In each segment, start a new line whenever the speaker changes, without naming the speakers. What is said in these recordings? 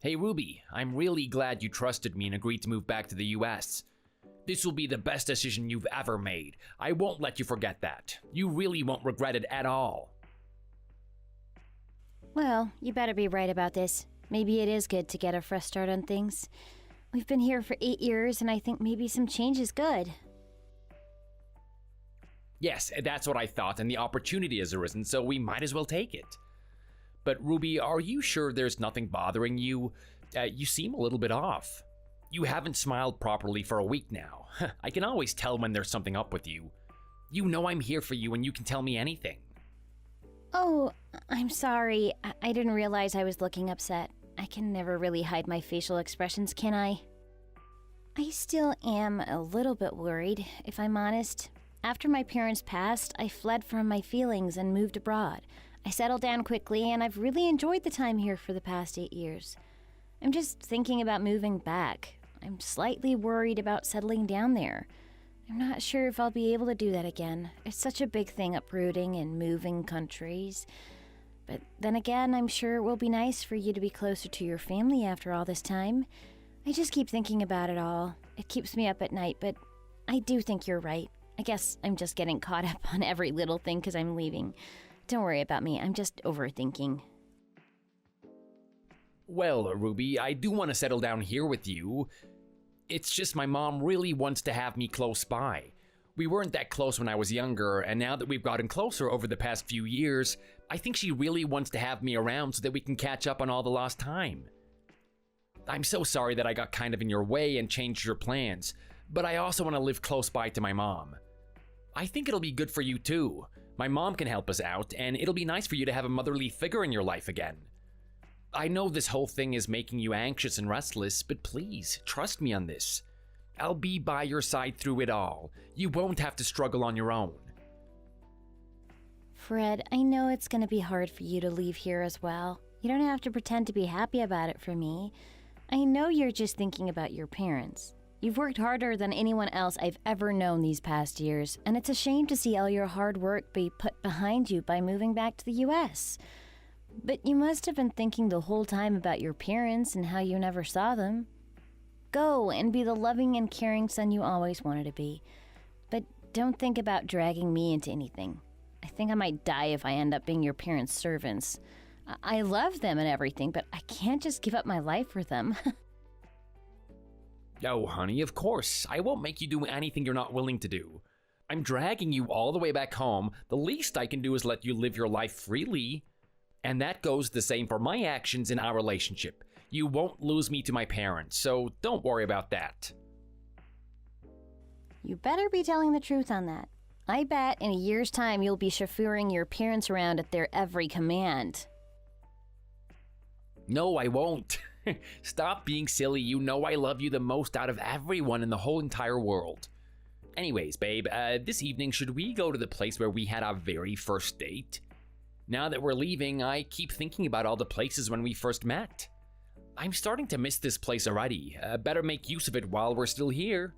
Hey Ruby, I'm really glad you trusted me and agreed to move back to the US. This will be the best decision you've ever made. I won't let you forget that. You really won't regret it at all.
Well, you better be right about this. Maybe it is good to get a fresh start on things. We've been here for 8 years, and I think maybe some change is good.
Yes, that's what I thought, and the opportunity has arisen, so we might as well take it. But Ruby, are you sure there's nothing bothering you? You seem a little bit off. You haven't smiled properly for a week now. I can always tell when there's something up with you. You know I'm here for you and you can tell me anything.
Oh, I'm sorry. I didn't realize I was looking upset. I can never really hide my facial expressions, can I? I still am a little bit worried, if I'm honest. After my parents passed, I fled from my feelings and moved abroad. I settled down quickly, and I've really enjoyed the time here for the past 8 years. I'm just thinking about moving back. I'm slightly worried about settling down there. I'm not sure if I'll be able to do that again. It's such a big thing, uprooting and moving countries. But then again, I'm sure it will be nice for you to be closer to your family after all this time. I just keep thinking about it all. It keeps me up at night, but I do think you're right. I guess I'm just getting caught up on every little thing because I'm leaving. Don't worry about me, I'm just overthinking.
Well, Ruby, I do want to settle down here with you. It's just my mom really wants to have me close by. We weren't that close when I was younger, and now that we've gotten closer over the past few years, I think she really wants to have me around so that we can catch up on all the lost time. I'm so sorry that I got kind of in your way and changed your plans, but I also want to live close by to my mom. I think it'll be good for you too. My mom can help us out, and it'll be nice for you to have a motherly figure in your life again. I know this whole thing is making you anxious and restless, but please, trust me on this. I'll be by your side through it all. You won't have to struggle on your own.
Fred, I know it's going to be hard for you to leave here as well. You don't have to pretend to be happy about it for me. I know you're just thinking about your parents. You've worked harder than anyone else I've ever known these past years, and it's a shame to see all your hard work be put behind you by moving back to the US. But you must have been thinking the whole time about your parents and how you never saw them. Go and be the loving and caring son you always wanted to be. But don't think about dragging me into anything. I think I might die if I end up being your parents' servants. I love them and everything, but I can't just give up my life for them.
Oh, honey, of course. I won't make you do anything you're not willing to do. I'm dragging you all the way back home. The least I can do is let you live your life freely. And that goes the same for my actions in our relationship. You won't lose me to my parents, so don't worry about that.
You better be telling the truth on that. I bet in a year's time you'll be chauffeuring your parents around at their every command.
No, I won't. Stop being silly. You know I love you the most out of everyone in the whole entire world. Anyways, babe, this evening should we go to the place where we had our very first date? Now that we're leaving, I keep thinking about all the places when we first met. I'm starting to miss this place already. Better make use of it while we're still here.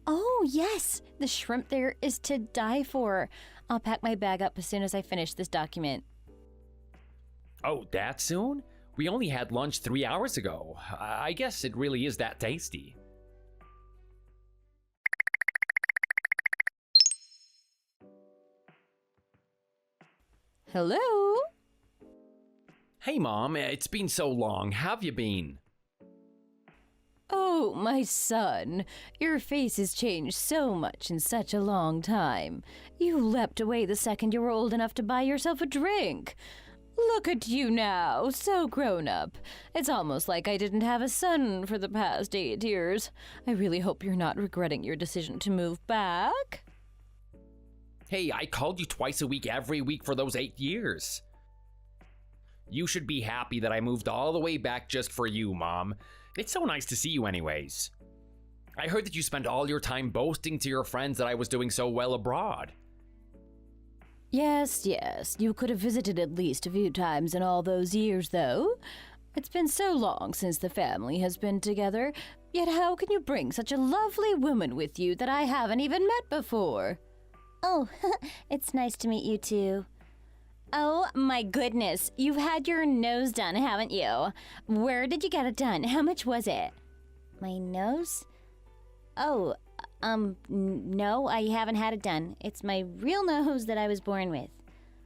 Oh, yes! The shrimp there is to die for. I'll pack my bag up as soon as I finish this document.
Oh, that soon? We only had lunch 3 hours ago. I guess it really is that tasty.
Hello?
Hey, Mom, it's been so long. How have you been?
Oh, my son, your face has changed so much in such a long time. You leapt away the second you were old enough to buy yourself a drink. Look at you now, so grown up. It's almost like I didn't have a son for the past 8 years. I really hope you're not regretting your decision to move back.
Hey, I called you twice a week every week for those 8 years. You should be happy that I moved all the way back just for you, Mom. It's so nice to see you anyways. I heard that you spent all your time boasting to your friends that I was doing so well abroad.
Yes, you could have visited at least a few times in all those years, though. It's been so long since the family has been together, yet how can you bring such a lovely woman with you that I haven't even met before? Oh, it's nice to meet you too. Oh my goodness, you've had your nose done, haven't you? Where did you get it done? How much was it? My nose? Oh, no, I haven't had it done. It's my real nose that I was born with.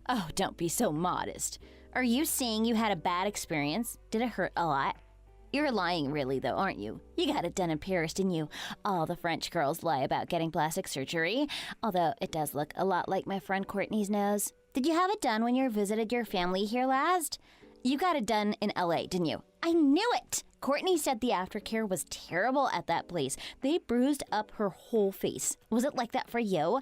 Oh, don't be so modest. Are you saying you had a bad experience? Did it hurt a lot? You're lying really though, aren't you? You got it done in Paris, didn't you? All the French girls lie about getting plastic surgery, although it does look a lot like my friend Courtney's nose. Did you have it done when you visited your family here last? You got it done in LA, didn't you? I knew it! Courtney said the aftercare was terrible at that place. They bruised up her whole face. Was it like that for you?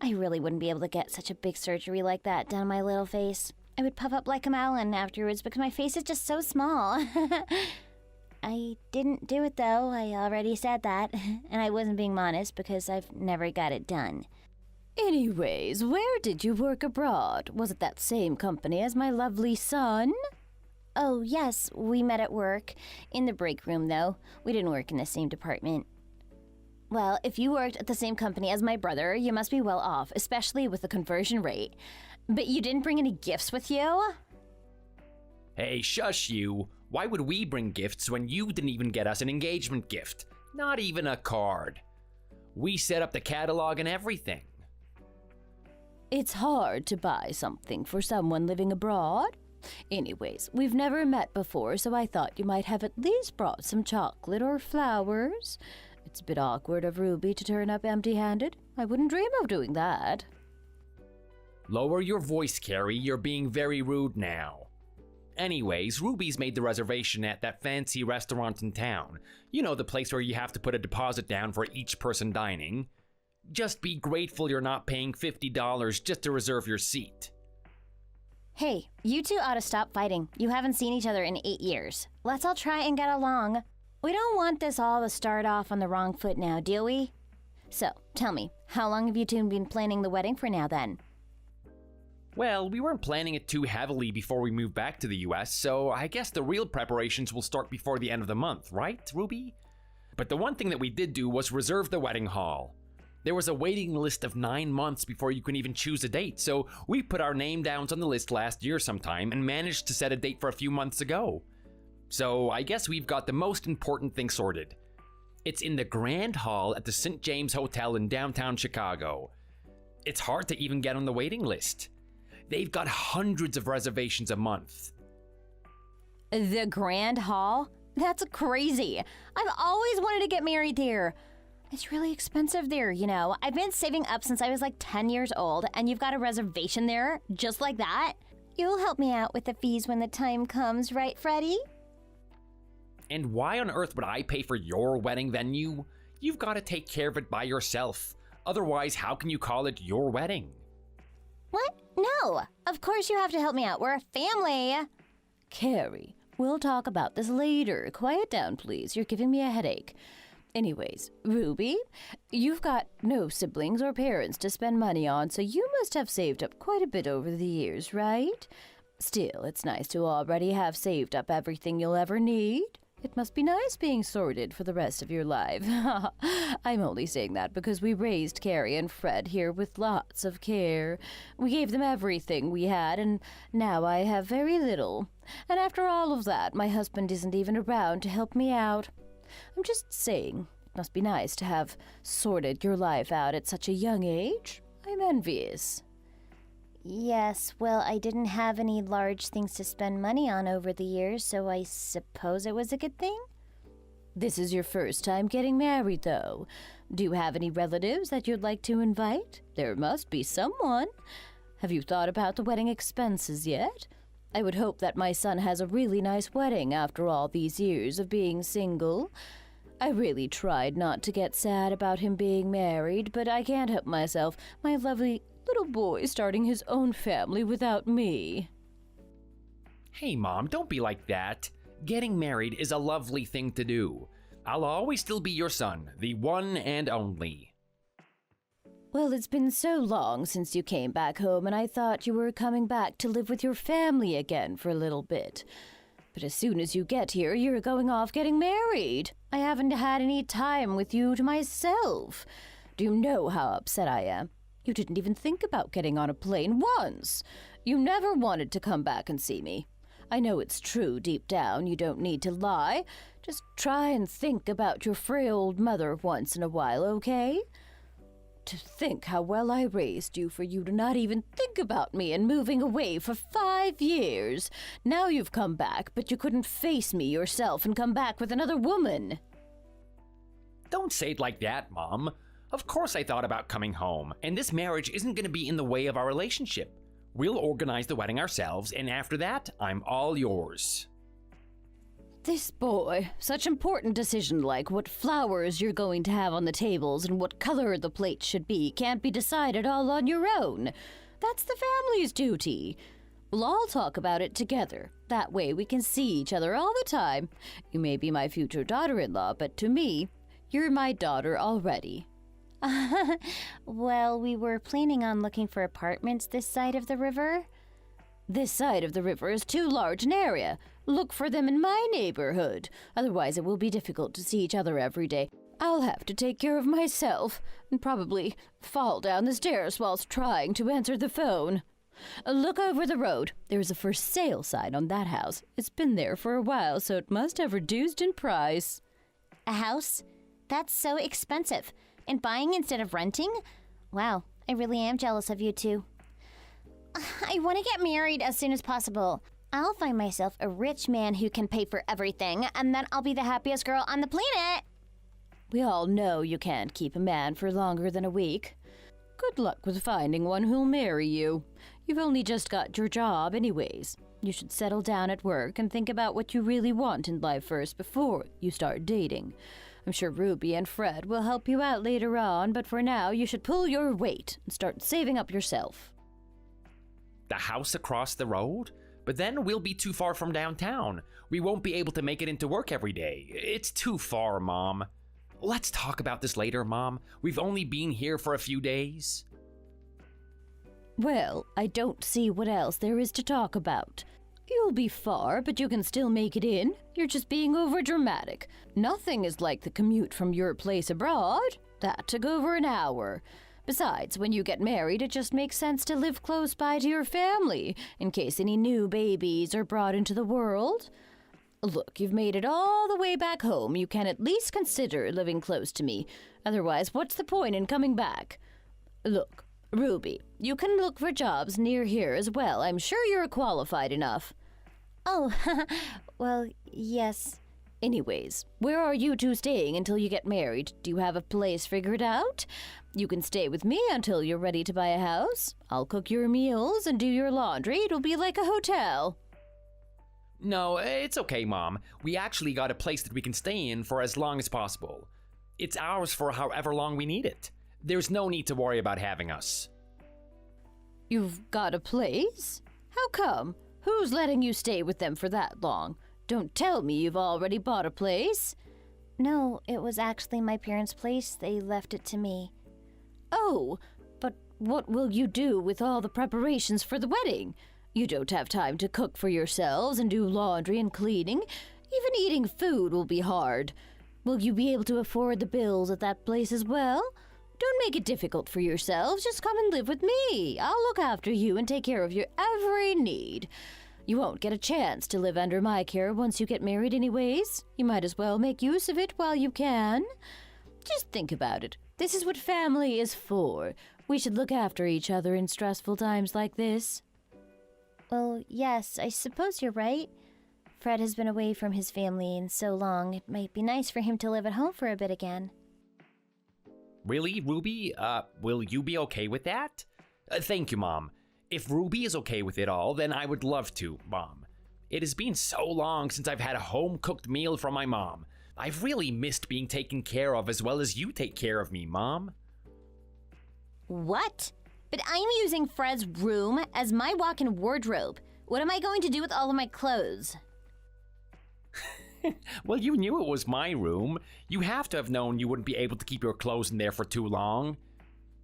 I really wouldn't be able to get such a big surgery like that done on my little face. I would puff up like a melon afterwards because my face is just so small. I didn't do it though, I already said that. And I wasn't being honest because I've never got it done.
Anyways, where did you work abroad? Was it that same company as my lovely son?
Oh, yes, we met at work. In the break room, though. We didn't work in the same department. Well, if you worked at the same company as my brother, you must be well off, especially with the conversion rate. But you didn't bring any gifts with you?
Hey, shush you. Why would we bring gifts when you didn't even get us an engagement gift? Not even a card. We set up the catalog and everything.
It's hard to buy something for someone living abroad. Anyways, we've never met before, so I thought you might have at least brought some chocolate or flowers. It's a bit awkward of Ruby to turn up empty-handed. I wouldn't dream of doing that.
Lower your voice, Carrie. You're being very rude now. Anyways, Ruby's made the reservation at that fancy restaurant in town. You know, the place where you have to put a deposit down for each person dining. Just be grateful you're not paying $50 just to reserve your seat.
Hey, you two ought to stop fighting. You haven't seen each other in 8 years. Let's all try and get along. We don't want this all to start off on the wrong foot now, do we? So, tell me, how long have you two been planning the wedding for now then?
Well, we weren't planning it too heavily before we moved back to the US, so I guess the real preparations will start before the end of the month, right, Ruby? But the one thing that we did do was reserve the wedding hall. There was a waiting list of 9 months before you can even choose a date, so we put our name downs on the list last year sometime and managed to set a date for a few months ago. So I guess we've got the most important thing sorted. It's in the Grand Hall at the St. James Hotel in downtown Chicago. It's hard to even get on the waiting list. They've got hundreds of reservations a month.
The Grand Hall? That's crazy. I've always wanted to get married there. It's really expensive there, you know. I've been saving up since I was like 10 years old, and you've got a reservation there, just like that? You'll help me out with the fees when the time comes, right, Freddie?
And why on earth would I pay for your wedding venue? You've got to take care of it by yourself. Otherwise, how can you call it your wedding?
What? No. Of course you have to help me out. We're a family.
Carrie, we'll talk about this later. Quiet down, please. You're giving me a headache. Anyways, Ruby, you've got no siblings or parents to spend money on, so you must have saved up quite a bit over the years, right? Still, it's nice to already have saved up everything you'll ever need. It must be nice being sorted for the rest of your life. I'm only saying that because we raised Carrie and Fred here with lots of care. We gave them everything we had, and now I have very little. And after all of that, my husband isn't even around to help me out. I'm just saying, it must be nice to have sorted your life out at such a young age. I'm envious.
Yes, well, I didn't have any large things to spend money on over the years, so I suppose it was a good thing?
This is your first time getting married, though. Do you have any relatives that you'd like to invite? There must be someone. Have you thought about the wedding expenses yet? I would hope that my son has a really nice wedding after all these years of being single. I really tried not to get sad about him being married, but I can't help myself. My lovely little boy starting his own family without me.
Hey, Mom, don't be like that. Getting married is a lovely thing to do. I'll always still be your son, the one and only.
Well, it's been so long since you came back home, and I thought you were coming back to live with your family again for a little bit. But as soon as you get here, you're going off getting married. I haven't had any time with you to myself. Do you know how upset I am? You didn't even think about getting on a plane once. You never wanted to come back and see me. I know it's true deep down, you don't need to lie. Just try and think about your frail old mother once in a while, okay? To think how well I raised you for you to not even think about me and moving away for 5 years. Now you've come back, but you couldn't face me yourself and come back with another woman.
Don't say it like that, Mom. Of course I thought about coming home, and this marriage isn't going to be in the way of our relationship. We'll organize the wedding ourselves, and after that, I'm all yours.
This boy, such important decision like what flowers you're going to have on the tables and what color the plates should be can't be decided all on your own. That's the family's duty. We'll all talk about it together. That way we can see each other all the time. You may be my future daughter-in-law, but to me, you're my daughter already.
Well, we were planning on looking for apartments this side of the river.
This side of the river is too large an area. Look for them in my neighborhood. Otherwise, it will be difficult to see each other every day. I'll have to take care of myself and probably fall down the stairs whilst trying to answer the phone. Look over the road. There's a for sale sign on that house. It's been there for a while, so it must have reduced in price.
A house? That's so expensive. And buying instead of renting? Wow, I really am jealous of you two. I want to get married as soon as possible. I'll find myself a rich man who can pay for everything, and then I'll be the happiest girl on the planet.
We all know you can't keep a man for longer than a week. Good luck with finding one who'll marry you. You've only just got your job anyways. You should settle down at work and think about what you really want in life first before you start dating. I'm sure Ruby and Fred will help you out later on, but for now you should pull your weight and start saving up yourself.
The house across the road? But then we'll be too far from downtown. We won't be able to make it into work every day. It's too far, Mom. Let's talk about this later, Mom. We've only been here for a few days.
Well, I don't see what else there is to talk about. You'll be far, but you can still make it in. You're just being overdramatic. Nothing is like the commute from your place abroad. That took over an hour. Besides, when you get married, it just makes sense to live close by to your family, in case any new babies are brought into the world. Look, you've made it all the way back home. You can at least consider living close to me. Otherwise, what's the point in coming back? Look, Ruby, you can look for jobs near here as well. I'm sure you're qualified enough.
Oh, well, yes.
Anyways, where are you two staying until you get married? Do you have a place figured out? You can stay with me until you're ready to buy a house. I'll cook your meals and do your laundry. It'll be like a hotel.
No, it's okay, Mom. We actually got a place that we can stay in for as long as possible. It's ours for however long we need it. There's no need to worry about having us.
You've got a place? How come? Who's letting you stay with them for that long? Don't tell me you've already bought a place.
No, it was actually my parents' place. They left it to me.
Oh, but what will you do with all the preparations for the wedding? You don't have time to cook for yourselves and do laundry and cleaning. Even eating food will be hard. Will you be able to afford the bills at that place as well? Don't make it difficult for yourselves. Just come and live with me. I'll look after you and take care of your every need. You won't get a chance to live under my care once you get married anyways. You might as well make use of it while you can. Just think about it. This is what family is for. We should look after each other in stressful times like this.
Well, yes, I suppose you're right. Fred has been away from his family in so long, it might be nice for him to live at home for a bit again.
Really, Ruby? Will you be okay with that? Thank you, Mom. If Ruby is okay with it all, then I would love to, Mom. It has been so long since I've had a home-cooked meal from my mom. I've really missed being taken care of as well as you take care of me, Mom.
What? But I'm using Fred's room as my walk-in wardrobe. What am I going to do with all of my clothes?
Well, you knew it was my room. You have to have known you wouldn't be able to keep your clothes in there for too long.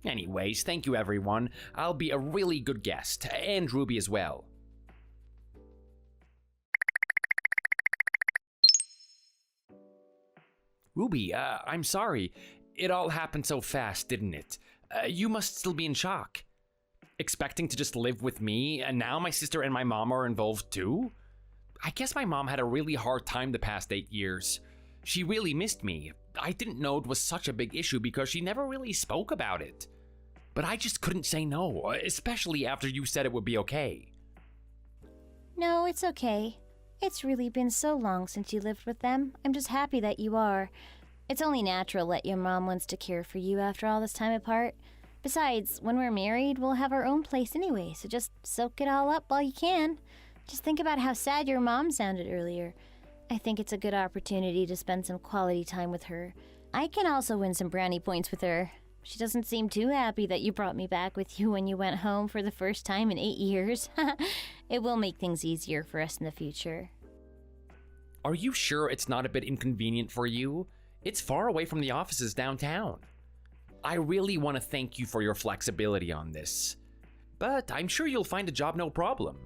Anyways, thank you everyone. I'll be a really good guest, and Ruby as well. Ruby, I'm sorry. It all happened so fast, didn't it? You must still be in shock. Expecting to just live with me, and now my sister and my mom are involved too? I guess my mom had a really hard time the past 8 years. She really missed me. I didn't know it was such a big issue because she never really spoke about it. But I just couldn't say no, especially after you said it would be okay.
No, it's okay. It's really been so long since you lived with them. I'm just happy that you are. It's only natural that your mom wants to care for you after all this time apart. Besides, when we're married, we'll have our own place anyway, so just soak it all up while you can. Just think about how sad your mom sounded earlier. I think it's a good opportunity to spend some quality time with her. I can also win some brownie points with her. She doesn't seem too happy that you brought me back with you when you went home for the first time in 8 years. It will make things easier for us in the future.
Are you sure it's not a bit inconvenient for you? It's far away from the offices downtown. I really want to thank you for your flexibility on this. But I'm sure you'll find a job no problem.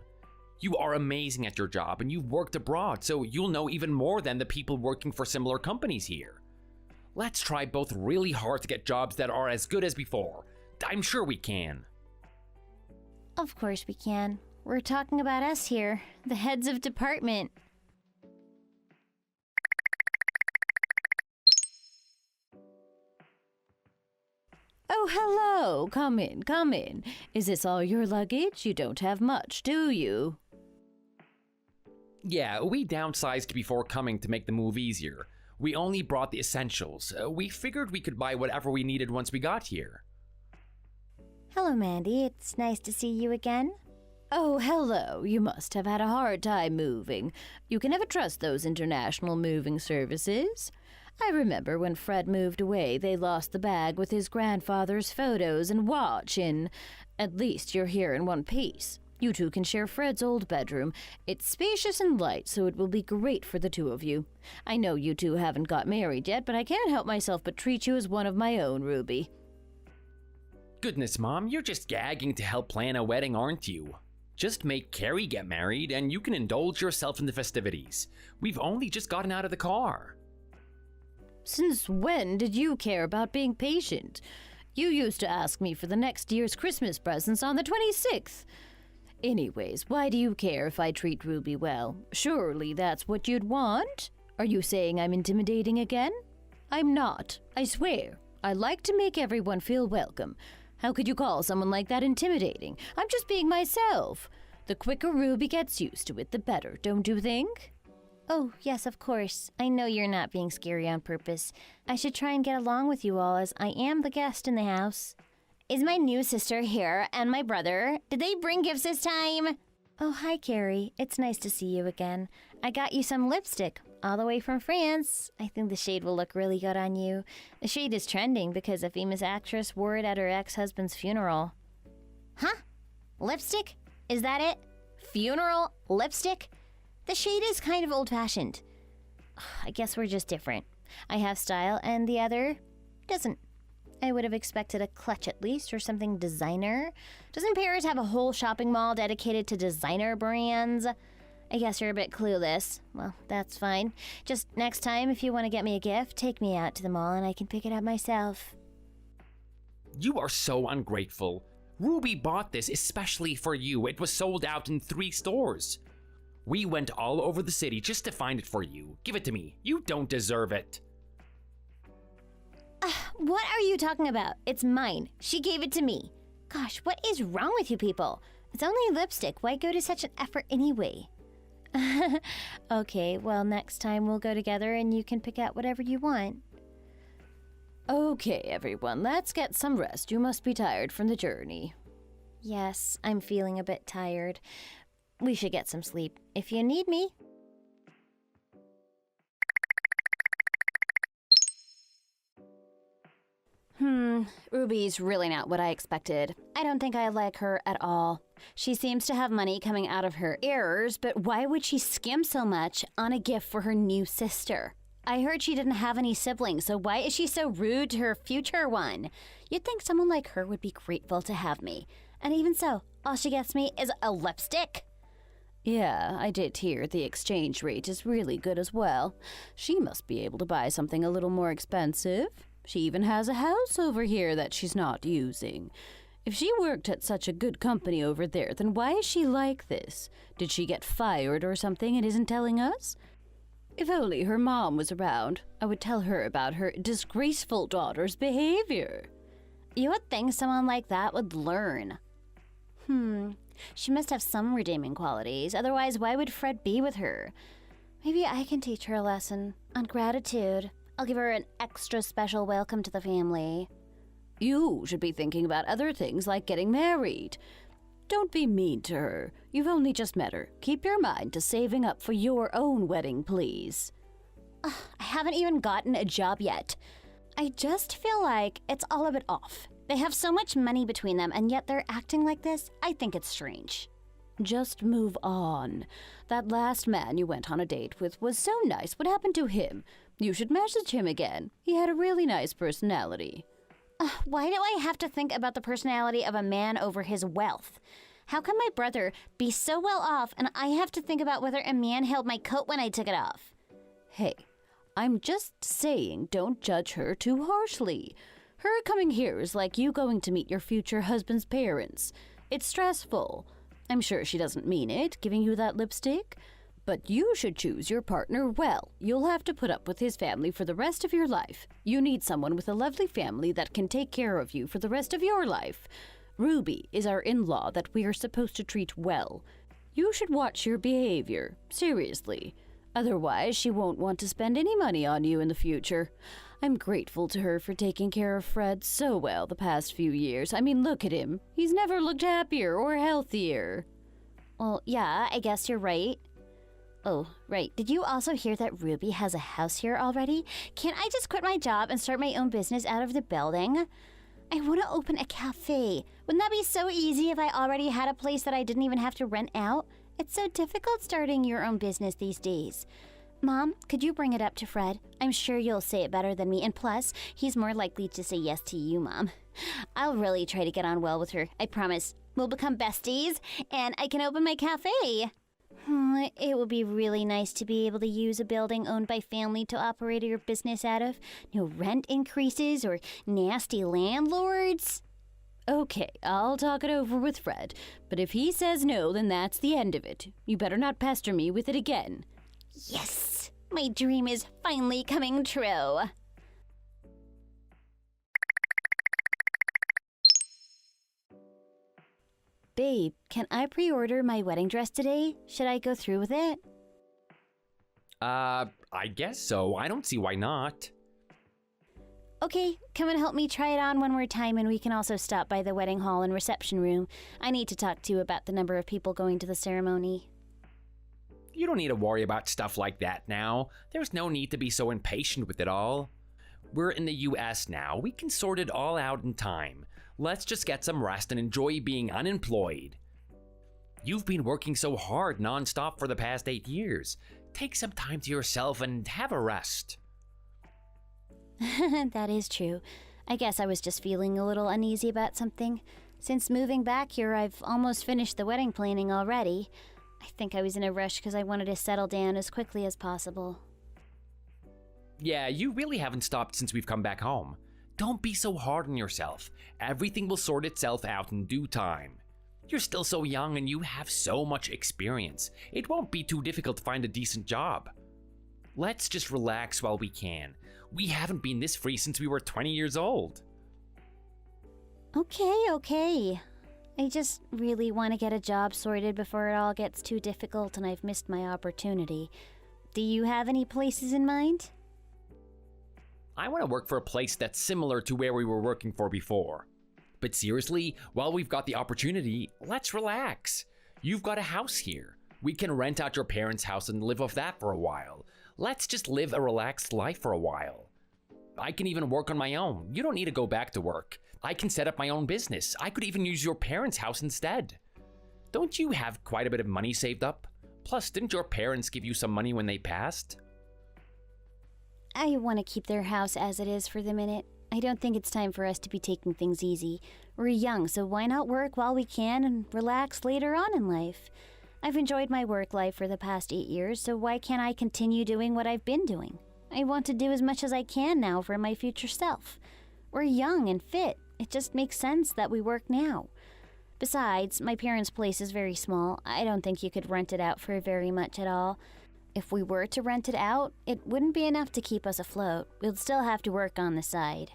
You are amazing at your job and you've worked abroad, so you'll know even more than the people working for similar companies here. Let's try both really hard to get jobs that are as good as before. I'm sure we can.
Of course we can. We're talking about us here, the heads of department.
Oh, hello. Come in, come in. Is this all your luggage? You don't have much, do you?
Yeah, we downsized before coming to make the move easier. We only brought the essentials. We figured we could buy whatever we needed once we got here.
Hello, Mandy. It's nice to see you again.
Oh, hello. You must have had a hard time moving. You can never trust those international moving services. I remember when Fred moved away, they lost the bag with his grandfather's photos and watch in. At least you're here in one piece. You two can share Fred's old bedroom. It's spacious and light, so it will be great for the two of you. I know you two haven't got married yet, but I can't help myself but treat you as one of my own, Ruby.
Goodness, Mom, you're just gagging to help plan a wedding, aren't you? Just make Carrie get married and you can indulge yourself in the festivities. We've only just gotten out of the car.
Since when did you care about being patient? You used to ask me for the next year's Christmas presents on the 26th. Anyways, why do you care if I treat Ruby well? Surely that's what you'd want? Are you saying I'm intimidating again? I'm not, I swear. I like to make everyone feel welcome. How could you call someone like that intimidating? I'm just being myself. The quicker Ruby gets used to it, the better, don't you think?
Oh, yes, of course. I know you're not being scary on purpose. I should try and get along with you all as I am the guest in the house. Is my new sister here and my brother? Did they bring gifts this time? Oh, hi, Carrie. It's nice to see you again. I got you some lipstick, all the way from France. I think the shade will look really good on you. The shade is trending because a famous actress wore it at her ex-husband's funeral. Huh? Lipstick? Is that it? Funeral lipstick? The shade is kind of old-fashioned. I guess we're just different. I have style and the other doesn't. I would have expected a clutch at least, or something designer. Doesn't Paris have a whole shopping mall dedicated to designer brands? I guess you're a bit clueless. Well, that's fine. Just next time, if you want to get me a gift, take me out to the mall and I can pick it up myself.
You are so ungrateful. Ruby bought this especially for you. It was sold out in 3 stores. We went all over the city just to find it for you. Give it to me. You don't deserve it.
What are you talking about? It's mine. She gave it to me. Gosh, what is wrong with you people? It's only lipstick. Why go to such an effort anyway? Okay, well, next time we'll go together and you can pick out whatever you want.
Okay, everyone, let's get some rest. You must be tired from the journey.
Yes, I'm feeling a bit tired. We should get some sleep if you need me.
Ruby's really not what I expected. I don't think I like her at all. She seems to have money coming out of her errors, but why would she skim so much on a gift for her new sister? I heard she didn't have any siblings, so why is she so rude to her future one? You'd think someone like her would be grateful to have me. And even so, all she gets me is a lipstick.
Yeah, I did hear the exchange rate is really good as well. She must be able to buy something a little more expensive. She even has a house over here that she's not using. If she worked at such a good company over there, then why is she like this? Did she get fired or something and isn't telling us? If only her mom was around, I would tell her about her disgraceful daughter's behavior.
You would think someone like that would learn. She must have some redeeming qualities. Otherwise, why would Fred be with her? Maybe I can teach her a lesson on gratitude. I'll give her an extra special welcome to the family.
You should be thinking about other things like getting married. Don't be mean to her. You've only just met her. Keep your mind to saving up for your own wedding, please.
I haven't even gotten a job yet. I just feel like it's all a bit off. They have so much money between them, and yet they're acting like this. I think it's strange.
Just move on. That last man you went on a date with was so nice. What happened to him? You should message him again. He had a really nice personality.
Why do I have to think about the personality of a man over his wealth? How can my brother be so well off and I have to think about whether a man held my coat when I took it off?
Hey, I'm just saying don't judge her too harshly. Her coming here is like you going to meet your future husband's parents. It's stressful. I'm sure she doesn't mean it, giving you that lipstick. But you should choose your partner well. You'll have to put up with his family for the rest of your life. You need someone with a lovely family that can take care of you for the rest of your life. Ruby is our in-law that we are supposed to treat well. You should watch your behavior, seriously. Otherwise, she won't want to spend any money on you in the future. I'm grateful to her for taking care of Fred so well the past few years. I mean, look at him. He's never looked happier or healthier.
Well, yeah, I guess you're right. Oh, right. Did you also hear that Ruby has a house here already? Can't I just quit my job and start my own business out of the building? I want to open a cafe. Wouldn't that be so easy if I already had a place that I didn't even have to rent out? It's so difficult starting your own business these days. Mom, could you bring it up to Fred? I'm sure you'll say it better than me, and plus, he's more likely to say yes to you, Mom. I'll really try to get on well with her, I promise. We'll become besties, and I can open my cafe. It would be really nice to be able to use a building owned by family to operate your business out of. No rent increases or nasty landlords.
Okay, I'll talk it over with Fred, but if he says no, then that's the end of it. You better not pester me with it again.
Yes! My dream is finally coming true.
Babe, can I pre-order my wedding dress today? Should I go through with it?
I guess so. I don't see why not.
Okay, come and help me try it on one more time, and we can also stop by the wedding hall and reception room. I need to talk to you about the number of people going to the ceremony.
You don't need to worry about stuff like that now. There's no need to be so impatient with it all. We're in the US now. We can sort it all out in time. Let's just get some rest and enjoy being unemployed. You've been working so hard non-stop for the past 8 years. Take some time to yourself and have a rest.
That is true. I guess I was just feeling a little uneasy about something. Since moving back here, I've almost finished the wedding planning already. I think I was in a rush because I wanted to settle down as quickly as possible.
Yeah, you really haven't stopped since we've come back home. Don't be so hard on yourself. Everything will sort itself out in due time. You're still so young and you have so much experience. It won't be too difficult to find a decent job. Let's just relax while we can. We haven't been this free since we were 20 years old.
Okay. I just really want to get a job sorted before it all gets too difficult and I've missed my opportunity. Do you have any places in mind?
I want to work for a place that's similar to where we were working for before. But seriously, while we've got the opportunity, let's relax. You've got a house here. We can rent out your parents' house and live off that for a while. Let's just live a relaxed life for a while. I can even work on my own. You don't need to go back to work. I can set up my own business. I could even use your parents' house instead. Don't you have quite a bit of money saved up? Plus, didn't your parents give you some money when they passed?
I want to keep their house as it is for the minute. I don't think it's time for us to be taking things easy. We're young, so why not work while we can and relax later on in life? I've enjoyed my work life for the past 8 years, so why can't I continue doing what I've been doing?
I want to do as much as I can now for my future self. We're young and fit. It just makes sense that we work now. Besides, my parents' place is very small. I don't think you could rent it out for very much at all. If we were to rent it out, it wouldn't be enough to keep us afloat. We'd still have to work on the side.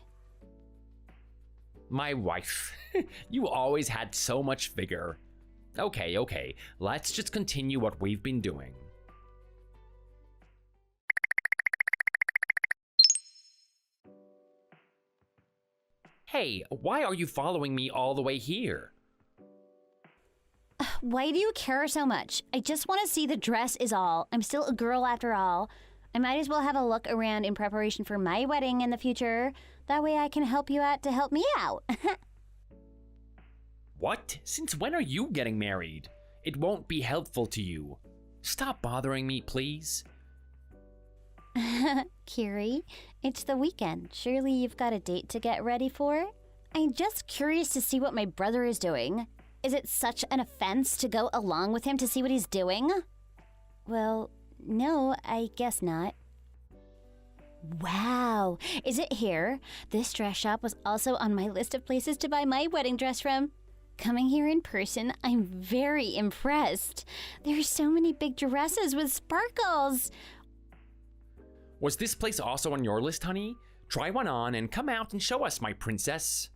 My wife. You always had so much vigor. Okay. Let's just continue what we've been doing. Hey, why are you following me all the way here?
Why do you care so much? I just want to see the dress is all. I'm still a girl after all. I might as well have a look around in preparation for my wedding in the future. That way I can help you out to help me out.
What? Since when are you getting married? It won't be helpful to you. Stop bothering me, please.
Kiri, it's the weekend. Surely you've got a date to get ready for? I'm just curious to see what my brother is doing. Is it such an offense to go along with him to see what he's doing? Well, no, I guess not. Wow, is it here? This dress shop was also on my list of places to buy my wedding dress from. Coming here in person, I'm very impressed. There are so many big dresses with sparkles.
Was this place also on your list, honey? Try one on and come out and show us, my princess.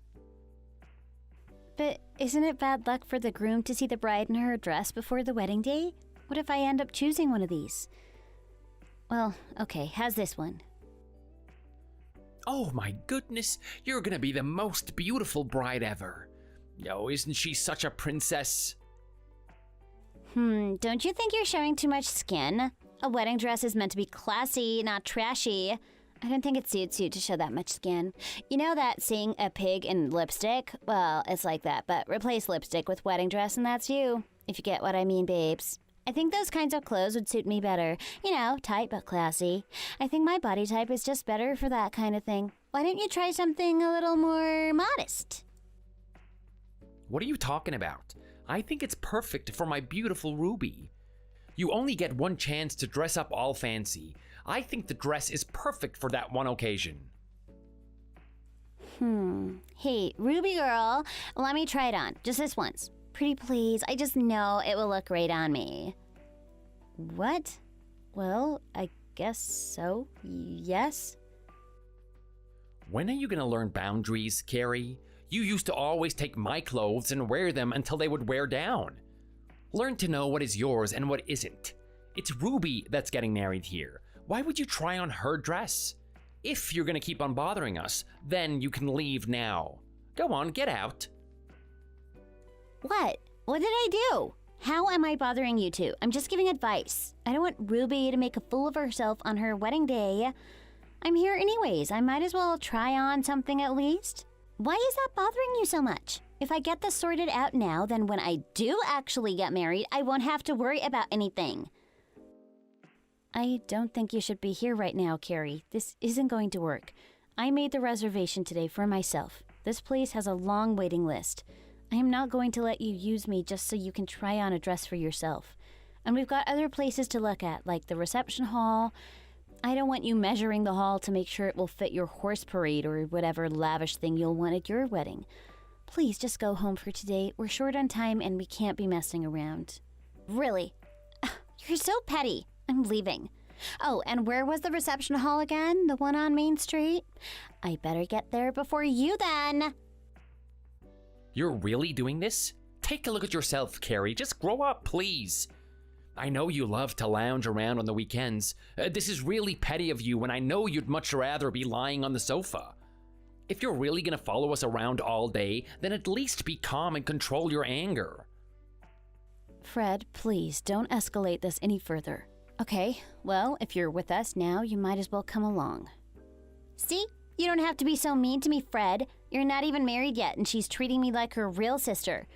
But isn't it bad luck for the groom to see the bride in her dress before the wedding day? What if I end up choosing one of these? Well, okay, how's this one?
Oh my goodness, you're gonna be the most beautiful bride ever. Oh, isn't she such a princess?
Don't you think you're showing too much skin? A wedding dress is meant to be classy, not trashy. I don't think it suits you to show that much skin. You know that seeing a pig in lipstick? Well, it's like that, but replace lipstick with wedding dress and that's you. If you get what I mean, babes. I think those kinds of clothes would suit me better. You know, tight but classy. I think my body type is just better for that kind of thing. Why don't you try something a little more modest?
What are you talking about? I think it's perfect for my beautiful Ruby. You only get one chance to dress up all fancy. I think the dress is perfect for that one occasion.
Hey, Ruby girl, let me try it on. Just this once. Pretty please, I just know it will look great on me. What? Well, I guess so. Yes?
When are you gonna learn boundaries, Carrie? You used to always take my clothes and wear them until they would wear down. Learn to know what is yours and what isn't. It's Ruby that's getting married here. Why would you try on her dress? If you're gonna keep on bothering us, then you can leave now. Go on, get out.
What? What did I do? How am I bothering you two? I'm just giving advice. I don't want Ruby to make a fool of herself on her wedding day. I'm here anyways. I might as well try on something at least. Why is that bothering you so much? If I get this sorted out now, then when I do actually get married, I won't have to worry about anything. I don't think you should be here right now, Carrie. This isn't going to work. I made the reservation today for myself. This place has a long waiting list. I am not going to let you use me just so you can try on a dress for yourself. And we've got other places to look at, like the reception hall. I don't want you measuring the hall to make sure it will fit your horse parade or whatever lavish thing you'll want at your wedding. Please just go home for today. We're short on time and we can't be messing around. Really? You're so petty. I'm leaving. Oh, and where was the reception hall again? The one on Main Street? I better get there before you then.
You're really doing this? Take a look at yourself, Carrie. Just grow up, please. I know you love to lounge around on the weekends. This is really petty of you when I know you'd much rather be lying on the sofa. If you're really gonna follow us around all day, then at least be calm and control your anger.
Fred, please don't escalate this any further. Okay, well, if you're with us now, you might as well come along. See? You don't have to be so mean to me, Fred. You're not even married yet, and she's treating me like her real sister.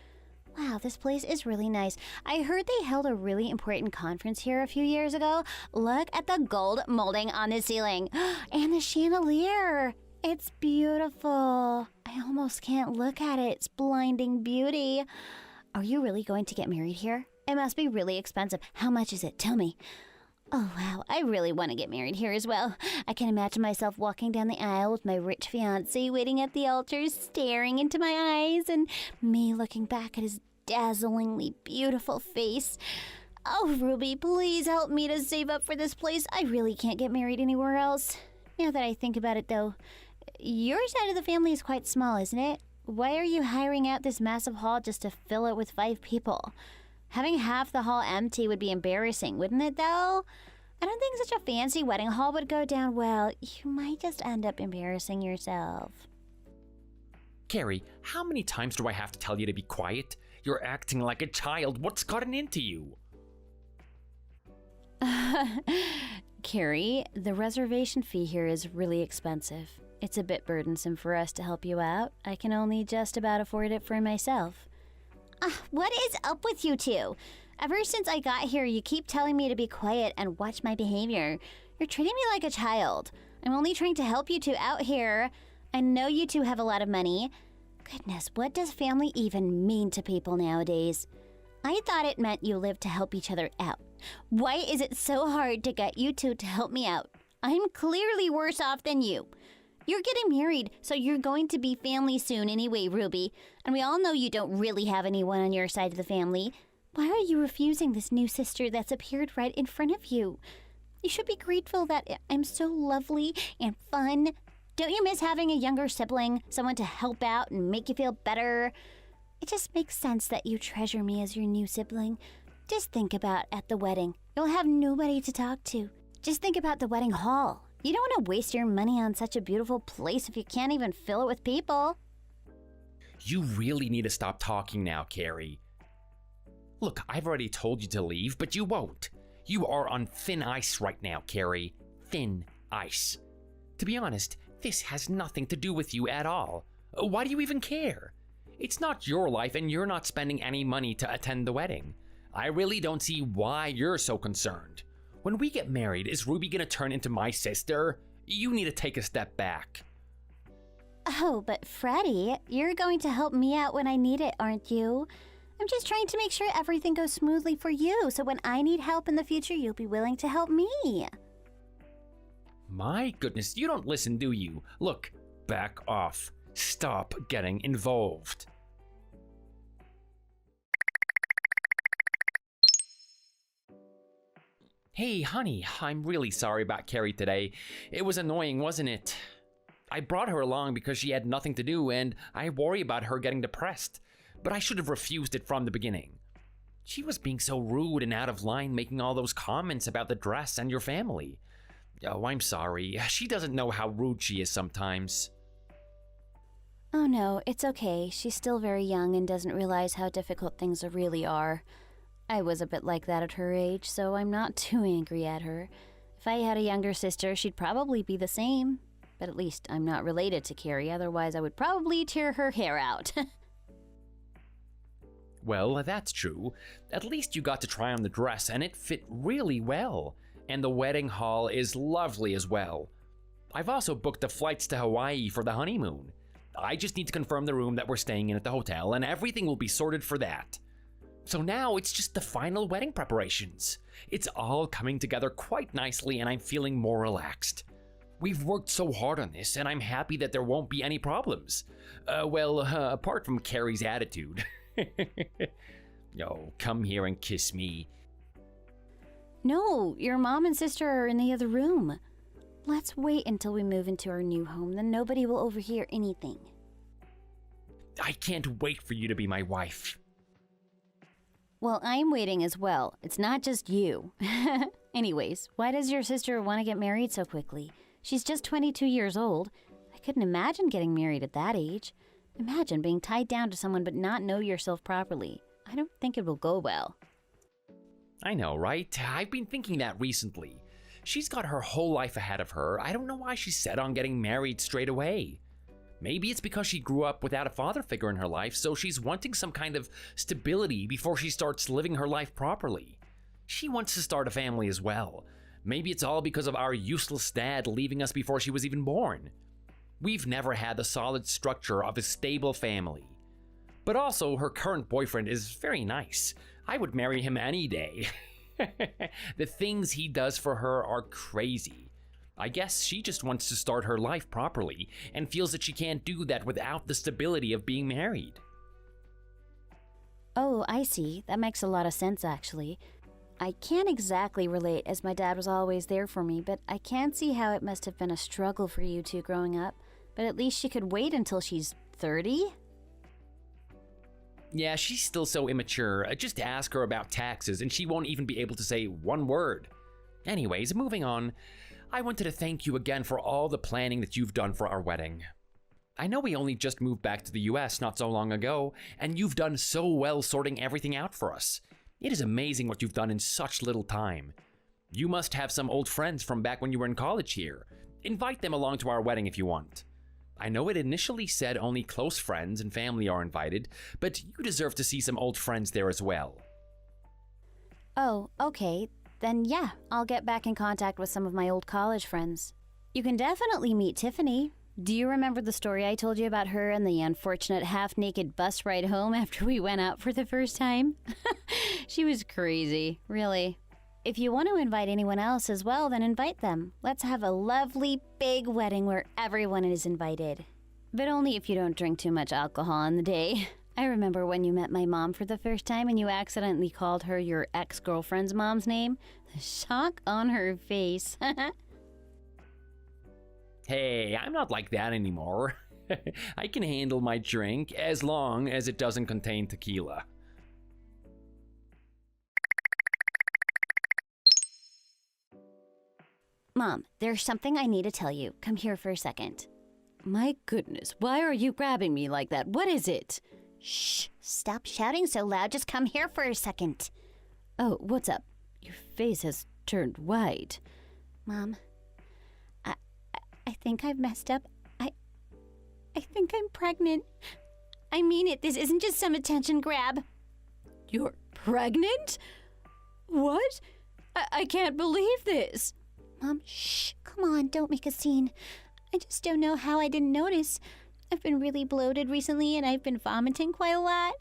Wow, this place is really nice. I heard they held a really important conference here a few years ago. Look at the gold molding on the ceiling. And the chandelier. It's beautiful. I almost can't look at it. It's blinding beauty. Are you really going to get married here? It must be really expensive. How much is it? Tell me. Oh, wow. I really want to get married here as well. I can imagine myself walking down the aisle with my rich fiancé waiting at the altar, staring into my eyes, and me looking back at his dazzlingly beautiful face. Oh, Ruby, please help me to save up for this place. I really can't get married anywhere else. Now that I think about it, though, your side of the family is quite small, isn't it? Why are you hiring out this massive hall just to fill it with 5 people? Having half the hall empty would be embarrassing, wouldn't it, though? I don't think such a fancy wedding hall would go down well. You might just end up embarrassing yourself.
Carrie, how many times do I have to tell you to be quiet? You're acting like a child. What's gotten into you?
Carrie, the reservation fee here is really expensive. It's a bit burdensome for us to help you out. I can only just about afford it for myself.
What is up with you two? Ever since I got here, you keep telling me to be quiet and watch my behavior. You're treating me like a child. I'm only trying to help you two out here. I know you two have a lot of money. Goodness, what does family even mean to people nowadays? I thought it meant you lived to help each other out. Why is it so hard to get you two to help me out? I'm clearly worse off than you. You're getting married, so you're going to be family soon anyway, Ruby. And we all know you don't really have anyone on your side of the family. Why are you refusing this new sister that's appeared right in front of you? You should be grateful that I'm so lovely and fun. Don't you miss having a younger sibling, someone to help out and make you feel better? It just makes sense that you treasure me as your new sibling. Just think about at the wedding. You'll have nobody to talk to. Just think about the wedding hall. You don't want to waste your money on such a beautiful place if you can't even fill it with people.
You really need to stop talking now, Carrie. Look, I've already told you to leave, but you won't. You are on thin ice right now, Carrie. Thin ice. To be honest, this has nothing to do with you at all. Why do you even care? It's not your life and you're not spending any money to attend the wedding. I really don't see why you're so concerned. When we get married, is Ruby gonna turn into my sister? You need to take a step back.
Oh, but Freddie, you're going to help me out when I need it, aren't you? I'm just trying to make sure everything goes smoothly for you, so when I need help in the future, you'll be willing to help me.
My goodness, you don't listen, do you? Look, back off. Stop getting involved. Hey, honey, I'm really sorry about Carrie today. It was annoying, wasn't it? I brought her along because she had nothing to do and I worry about her getting depressed, but I should have refused it from the beginning. She was being so rude and out of line, making all those comments about the dress and your family. Oh, I'm sorry. She doesn't know how rude she is sometimes.
Oh no, it's okay. She's still very young and doesn't realize how difficult things really are. I was a bit like that at her age, so I'm not too angry at her. If I had a younger sister, she'd probably be the same. But at least I'm not related to Carrie, otherwise I would probably tear her hair out.
Well, that's true. At least you got to try on the dress and it fit really well. And the wedding hall is lovely as well. I've also booked the flights to Hawaii for the honeymoon. I just need to confirm the room that we're staying in at the hotel and everything will be sorted for that. So now it's just the final wedding preparations. It's all coming together quite nicely and I'm feeling more relaxed. We've worked so hard on this and I'm happy that there won't be any problems. Apart from Carrie's attitude. Oh, come here and kiss me.
No, your mom and sister are in the other room. Let's wait until we move into our new home, then nobody will overhear anything.
I can't wait for you to be my wife.
Well, I'm waiting as well. It's not just you. Anyways, why does your sister want to get married so quickly? She's just 22 years old. I couldn't imagine getting married at that age. Imagine being tied down to someone but not know yourself properly. I don't think it will go well.
I know, right? I've been thinking that recently. She's got her whole life ahead of her. I don't know why she's set on getting married straight away. Maybe it's because she grew up without a father figure in her life, so she's wanting some kind of stability before she starts living her life properly. She wants to start a family as well. Maybe it's all because of our useless dad leaving us before she was even born. We've never had the solid structure of a stable family. But also, her current boyfriend is very nice. I would marry him any day. The things he does for her are crazy. I guess she just wants to start her life properly and feels that she can't do that without the stability of being married.
Oh, I see. That makes a lot of sense, actually. I can't exactly relate, as my dad was always there for me, but I can see how it must have been a struggle for you two growing up. But at least she could wait until she's 30?
Yeah, she's still so immature. Just ask her about taxes and she won't even be able to say one word. Anyways, moving on. I wanted to thank you again for all the planning that you've done for our wedding. I know we only just moved back to the US not so long ago, and you've done so well sorting everything out for us. It is amazing what you've done in such little time. You must have some old friends from back when you were in college here. Invite them along to our wedding if you want. I know it initially said only close friends and family are invited, but you deserve to see some old friends there as well.
Oh, okay. Then yeah, I'll get back in contact with some of my old college friends. You can definitely meet Tiffany. Do you remember the story I told you about her and the unfortunate half-naked bus ride home after we went out for the first time? She was crazy, really. If you want to invite anyone else as well, then invite them. Let's have a lovely big wedding where everyone is invited. But only if you don't drink too much alcohol on the day. I remember when you met my mom for the first time and you accidentally called her your ex-girlfriend's mom's name. The shock on her face.
Hey, I'm not like that anymore. I can handle my drink as long as it doesn't contain tequila.
Mom, there's something I need to tell you. Come here for a second.
My goodness, why are you grabbing me like that? What is it?
Shh, stop shouting so loud. Just come here for a second.
Oh, what's up? Your face has turned white.
Mom, I think I've messed up. I think I'm pregnant. I mean it. This isn't just some attention grab.
You're pregnant? What? I can't believe this.
Mom, shh. Come on, don't make a scene. I just don't know how I didn't notice. I've been really bloated recently and I've been vomiting quite a lot.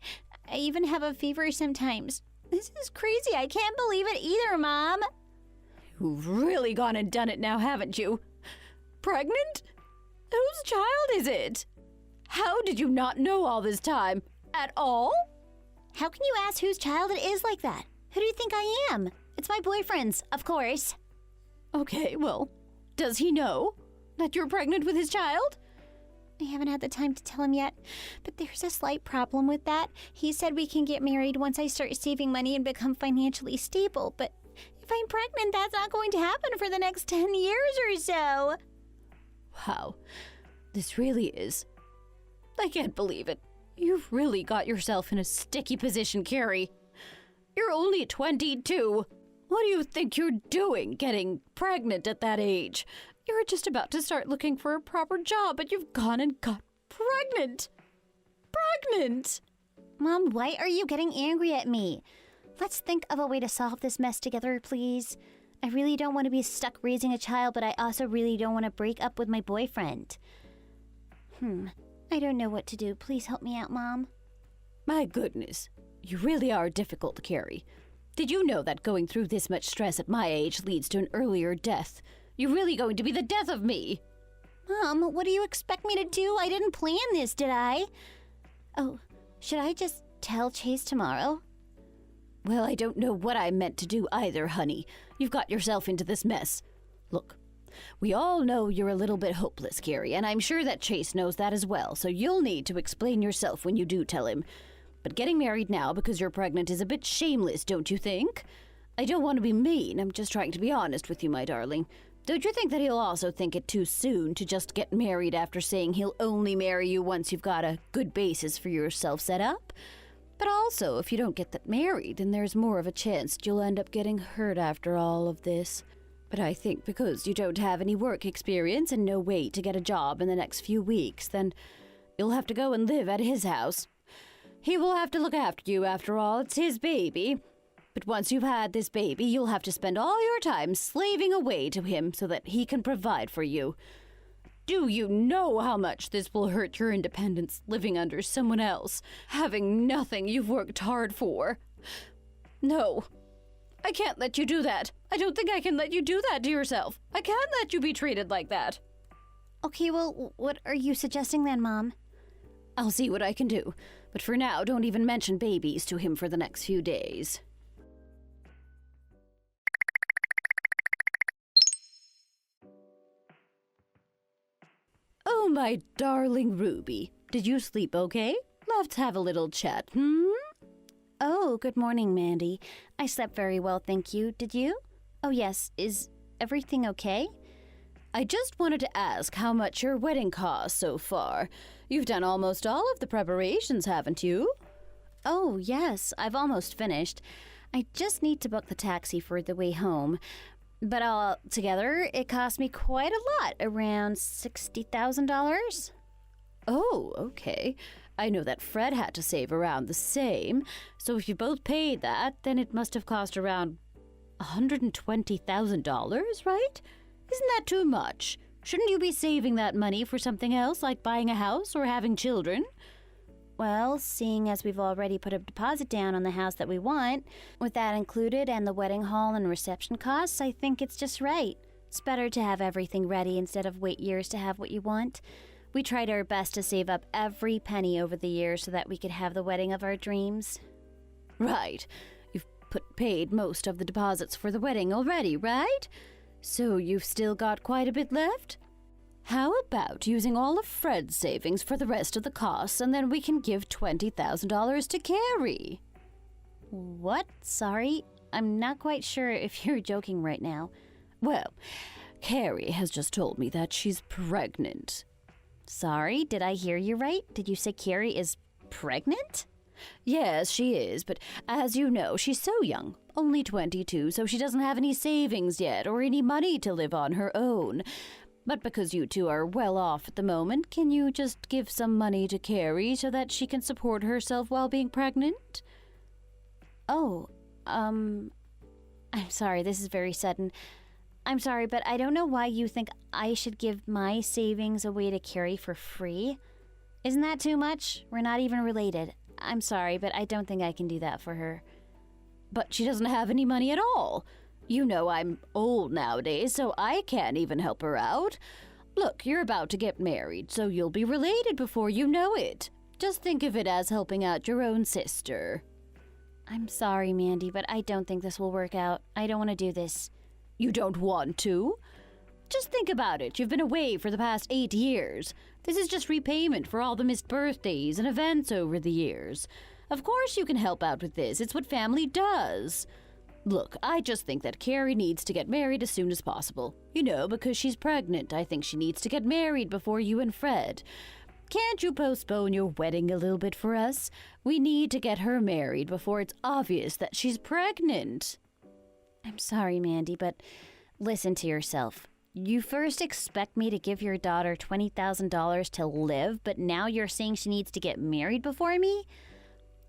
I even have a fever sometimes. This is crazy. I can't believe it either, Mom.
You've really gone and done it now, haven't you? Pregnant? Whose child is it? How did you not know all this time? At all?
How can you ask whose child it is like that? Who do you think I am? It's my boyfriend's, of course.
Okay, well, does he know that you're pregnant with his child?
I haven't had the time to tell him yet, but there's a slight problem with that. He said we can get married once I start saving money and become financially stable, but if I'm pregnant, that's not going to happen for the next 10 years or so.
Wow, this really is. I can't believe it. You've really got yourself in a sticky position, Carrie. You're only 22. What do you think you're doing, getting pregnant at that age? You're just about to start looking for a proper job, but you've gone and got pregnant. Pregnant!
Mom, why are you getting angry at me? Let's think of a way to solve this mess together, please. I really don't want to be stuck raising a child, but I also really don't want to break up with my boyfriend. I don't know what to do. Please help me out, Mom.
My goodness, you really are difficult to carry. Did you know that going through this much stress at my age leads to an earlier death? You're really going to be the death of me.
Mom, what do you expect me to do? I didn't plan this, did I? Oh, should I just tell Chase tomorrow?
Well, I don't know what I meant to do either, honey. You've got yourself into this mess. Look, we all know you're a little bit hopeless, Carrie, and I'm sure that Chase knows that as well, so you'll need to explain yourself when you do tell him. But getting married now because you're pregnant is a bit shameless, don't you think? I don't want to be mean, I'm just trying to be honest with you, my darling. Don't you think that he'll also think it too soon to just get married after saying he'll only marry you once you've got a good basis for yourself set up? But also, if you don't get that married, then there's more of a chance that you'll end up getting hurt after all of this. But I think because you don't have any work experience and no way to get a job in the next few weeks, then you'll have to go and live at his house. He will have to look after you after all, it's his baby. But once you've had this baby, you'll have to spend all your time slaving away to him so that he can provide for you. Do you know how much this will hurt your independence, living under someone else, having nothing you've worked hard for? No, I can't let you do that. I don't think I can let you do that to yourself. I can't let you be treated like that.
Okay, well, what are you suggesting then, Mom?
I'll see what I can do. But for now, don't even mention babies to him for the next few days. Oh, my darling Ruby. Did you sleep okay? Let's have a little chat,
Oh, good morning, Mandy. I slept very well, thank you. Did you? Oh, yes. Is everything okay?
I just wanted to ask how much your wedding cost so far. You've done almost all of the preparations, haven't you?
Oh, yes. I've almost finished. I just need to book the taxi for the way home. But all together, it cost me quite a lot, around $60,000.
Oh, okay. I know that Fred had to save around the same, so if you both paid that, then it must have cost around $120,000, right? Isn't that too much? Shouldn't you be saving that money for something else, like buying a house or having children?
Well, seeing as we've already put a deposit down on the house that we want, with that included and the wedding hall and reception costs, I think it's just right. It's better to have everything ready instead of wait years to have what you want. We tried our best to save up every penny over the years so that we could have the wedding of our dreams.
Right. You've paid most of the deposits for the wedding already, right? So you've still got quite a bit left? How about using all of Fred's savings for the rest of the costs, and then we can give $20,000 to Carrie?
What? Sorry? I'm not quite sure if you're joking right now.
Well, Carrie has just told me that she's pregnant.
Sorry, did I hear you right? Did you say Carrie is pregnant?
Yes, she is, but as you know, she's so young, only 22, so she doesn't have any savings yet or any money to live on her own. But because you two are well off at the moment, can you just give some money to Carrie so that she can support herself while being pregnant?
Oh, I'm sorry, this is very sudden. I'm sorry, but I don't know why you think I should give my savings away to Carrie for free. Isn't that too much? We're not even related. I'm sorry, but I don't think I can do that for her.
But she doesn't have any money at all. You know I'm old nowadays, so I can't even help her out. Look, you're about to get married, so you'll be related before you know it. Just think of it as helping out your own sister.
I'm sorry, Mandy, but I don't think this will work out. I don't want to do this.
You don't want to? Just think about it. You've been away for the past 8 years. This is just repayment for all the missed birthdays and events over the years. Of course you can help out with this. It's what family does. Look, I just think that Carrie needs to get married as soon as possible. You know, because she's pregnant. I think she needs to get married before you and Fred. Can't you postpone your wedding a little bit for us? We need to get her married before it's obvious that she's pregnant.
I'm sorry, Mandy, but listen to yourself. You first expect me to give your daughter $20,000 to live, but now you're saying she needs to get married before me?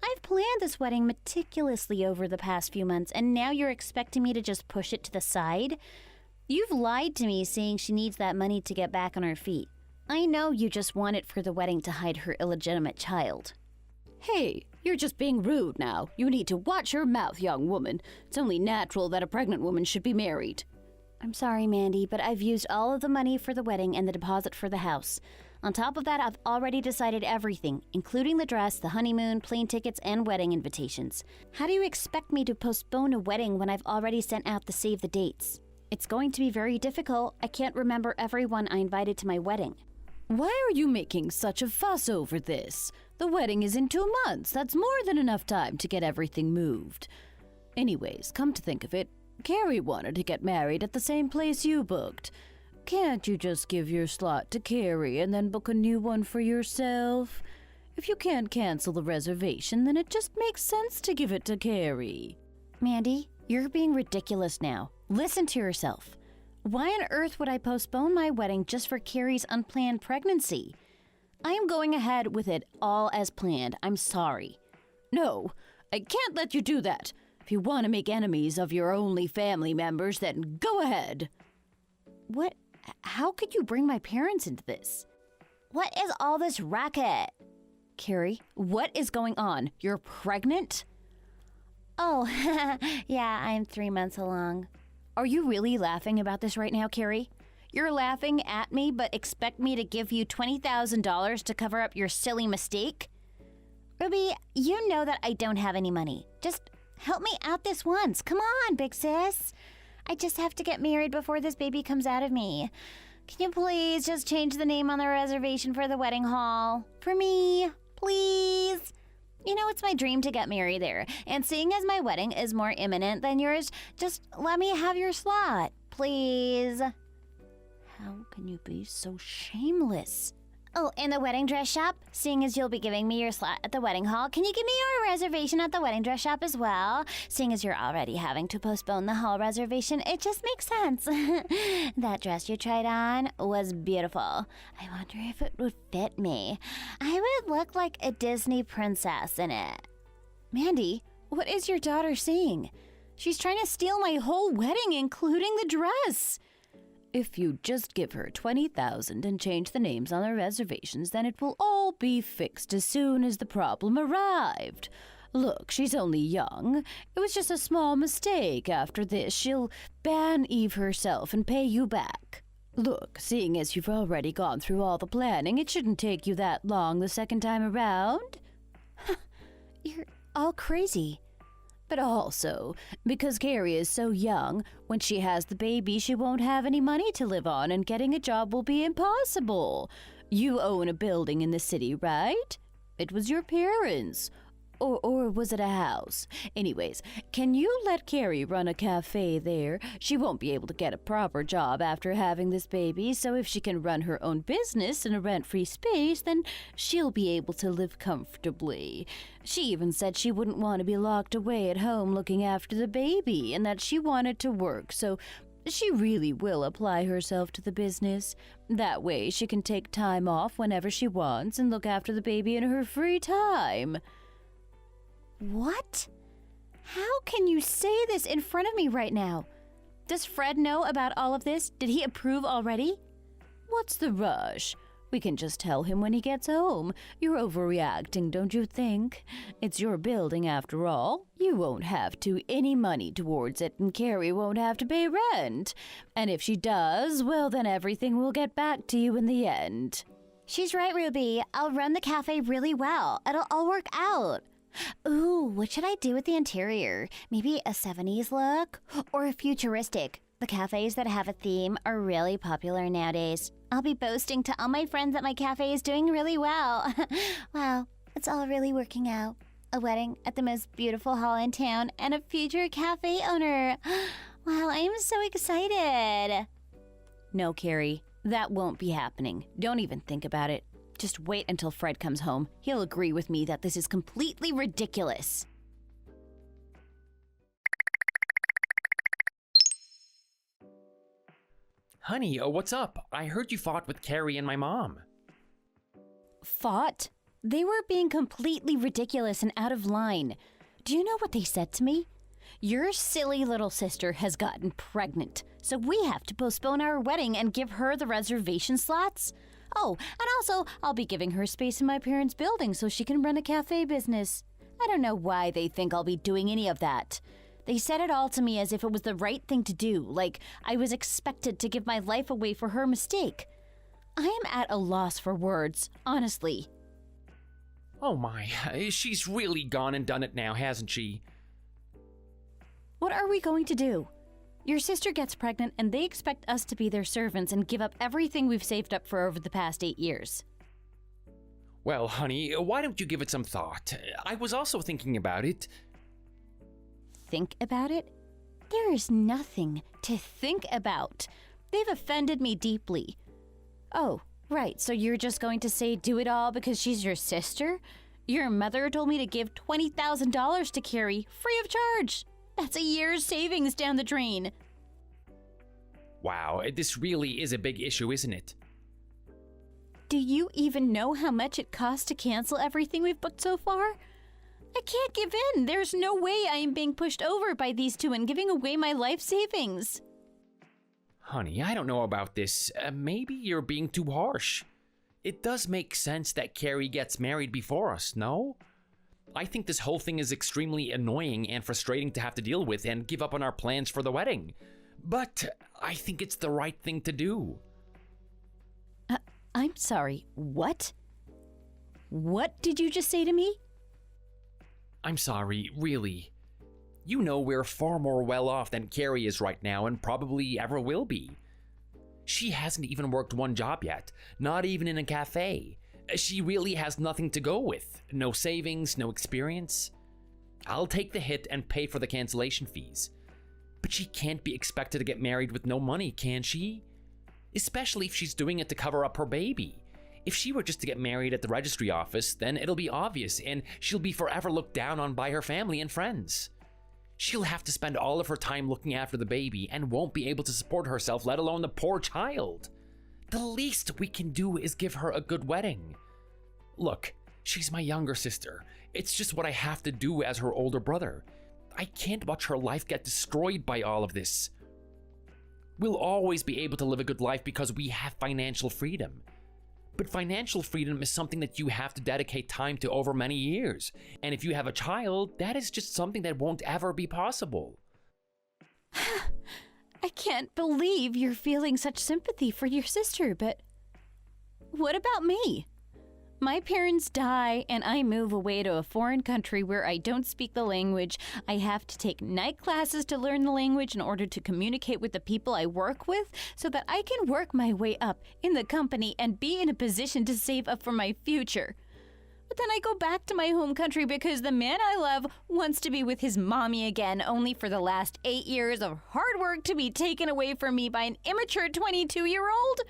I've planned this wedding meticulously over the past few months, and now you're expecting me to just push it to the side? You've lied to me saying she needs that money to get back on her feet. I know you just want it for the wedding to hide her illegitimate child.
Hey, you're just being rude now. You need to watch your mouth, young woman. It's only natural that a pregnant woman should be married.
I'm sorry, Mandy, but I've used all of the money for the wedding and the deposit for the house. On top of that, I've already decided everything, including the dress, the honeymoon, plane tickets, and wedding invitations. How do you expect me to postpone a wedding when I've already sent out the save the dates? It's going to be very difficult. I can't remember everyone I invited to my wedding.
Why are you making such a fuss over this? The wedding is in 2 months. That's more than enough time to get everything moved. Anyways, come to think of it, Carrie wanted to get married at the same place you booked. Can't you just give your slot to Carrie and then book a new one for yourself? If you can't cancel the reservation, then it just makes sense to give it to Carrie.
Mandy, you're being ridiculous now. Listen to yourself. Why on earth would I postpone my wedding just for Carrie's unplanned pregnancy? I am going ahead with it all as planned. I'm sorry.
No, I can't let you do that. If you want to make enemies of your only family members, then go ahead.
What? How could you bring my parents into this? What is all this racket? Carrie, what is going on? You're pregnant? Oh, yeah, I'm 3 months along.
Are you really laughing about this right now, Carrie? You're laughing at me, but expect me to give you $20,000 to cover up your silly mistake?
Ruby, you know that I don't have any money. Just help me out this once. Come on, big sis. I just have to get married before this baby comes out of me. Can you please just change the name on the reservation for the wedding hall? For me, please. You know, it's my dream to get married there. And seeing as my wedding is more imminent than yours, just let me have your slot, please.
How can you be so shameless?
Oh, and the wedding dress shop? Seeing as you'll be giving me your slot at the wedding hall, can you give me your reservation at the wedding dress shop as well? Seeing as you're already having to postpone the hall reservation, it just makes sense. That dress you tried on was beautiful. I wonder if it would fit me. I would look like a Disney princess in it.
Mandy, what is your daughter saying? She's trying to steal my whole wedding, including the dress. If you just give her $20,000 and change the names on the reservations, then it will all be fixed as soon as the problem arrived. Look, she's only young. It was just a small mistake. After this, she'll ban Eve herself and pay you back. Look, seeing as you've already gone through all the planning, it shouldn't take you that long the second time around.
You're all crazy.
But also, because Carrie is so young, when she has the baby, she won't have any money to live on and getting a job will be impossible. You own a building in the city, right? It was your parents'. Or was it a house? Anyways, can you let Carrie run a cafe there? She won't be able to get a proper job after having this baby, so if she can run her own business in a rent-free space, then she'll be able to live comfortably. She even said she wouldn't want to be locked away at home looking after the baby, and that she wanted to work, so she really will apply herself to the business. That way she can take time off whenever she wants and look after the baby in her free time.
What? How can you say this in front of me right now? Does Fred know about all of this? Did he approve already?
What's the rush? We can just tell him when he gets home. You're overreacting, don't you think? It's your building after all. You won't have any money towards it, and Carrie won't have to pay rent. And if she does, well, then everything will get back to you in the end.
She's right, Ruby. I'll run the cafe really well. It'll all work out. Ooh, what should I do with the interior? Maybe a 70s look? Or a futuristic? The cafes that have a theme are really popular nowadays. I'll be boasting to all my friends that my cafe is doing really well. Wow, it's all really working out. A wedding at the most beautiful hall in town and a future cafe owner. Wow, I am so excited.
No, Carrie, that won't be happening. Don't even think about it. Just wait until Fred comes home. He'll agree with me that this is completely ridiculous.
Honey, what's up? I heard you fought with Carrie and my mom.
Fought? They were being completely ridiculous and out of line. Do you know what they said to me? Your silly little sister has gotten pregnant, so we have to postpone our wedding and give her the reservation slots? Oh, and also, I'll be giving her space in my parents' building so she can run a cafe business. I don't know why they think I'll be doing any of that. They said it all to me as if it was the right thing to do, like I was expected to give my life away for her mistake. I am at a loss for words, honestly.
Oh my, she's really gone and done it now, hasn't she?
What are we going to do? Your sister gets pregnant and they expect us to be their servants and give up everything we've saved up for over the past 8 years.
Well, honey, why don't you give it some thought? I was also thinking about it.
Think about it? There is nothing to think about. They've offended me deeply. Oh, right, so you're just going to say do it all because she's your sister? Your mother told me to give $20,000 to Carrie, free of charge. That's a year's savings down the drain.
Wow, this really is a big issue, isn't it?
Do you even know how much it costs to cancel everything we've booked so far? I can't give in. There's no way I am being pushed over by these two and giving away my life savings.
Honey, I don't know about this. Maybe you're being too harsh. It does make sense that Carrie gets married before us, no? I think this whole thing is extremely annoying and frustrating to have to deal with and give up on our plans for the wedding. But I think it's the right thing to do.
I'm sorry, what? What did you just say to me?
I'm sorry, really. You know we're far more well off than Carrie is right now and probably ever will be. She hasn't even worked one job yet, not even in a cafe. She really has nothing to go with. No savings, no experience. I'll take the hit and pay for the cancellation fees. But she can't be expected to get married with no money, can she? Especially if she's doing it to cover up her baby. If she were just to get married at the registry office, then it'll be obvious and she'll be forever looked down on by her family and friends. She'll have to spend all of her time looking after the baby and won't be able to support herself, let alone the poor child. The least we can do is give her a good wedding. Look, she's my younger sister. It's just what I have to do as her older brother. I can't watch her life get destroyed by all of this. We'll always be able to live a good life because we have financial freedom. But financial freedom is something that you have to dedicate time to over many years. And if you have a child, that is just something that won't ever be possible.
I can't believe you're feeling such sympathy for your sister, but what about me? My parents die and I move away to a foreign country where I don't speak the language. I have to take night classes to learn the language in order to communicate with the people I work with so that I can work my way up in the company and be in a position to save up for my future. But then I go back to my home country because the man I love wants to be with his mommy again, only for the last 8 years of hard work to be taken away from me by an immature 22-year-old.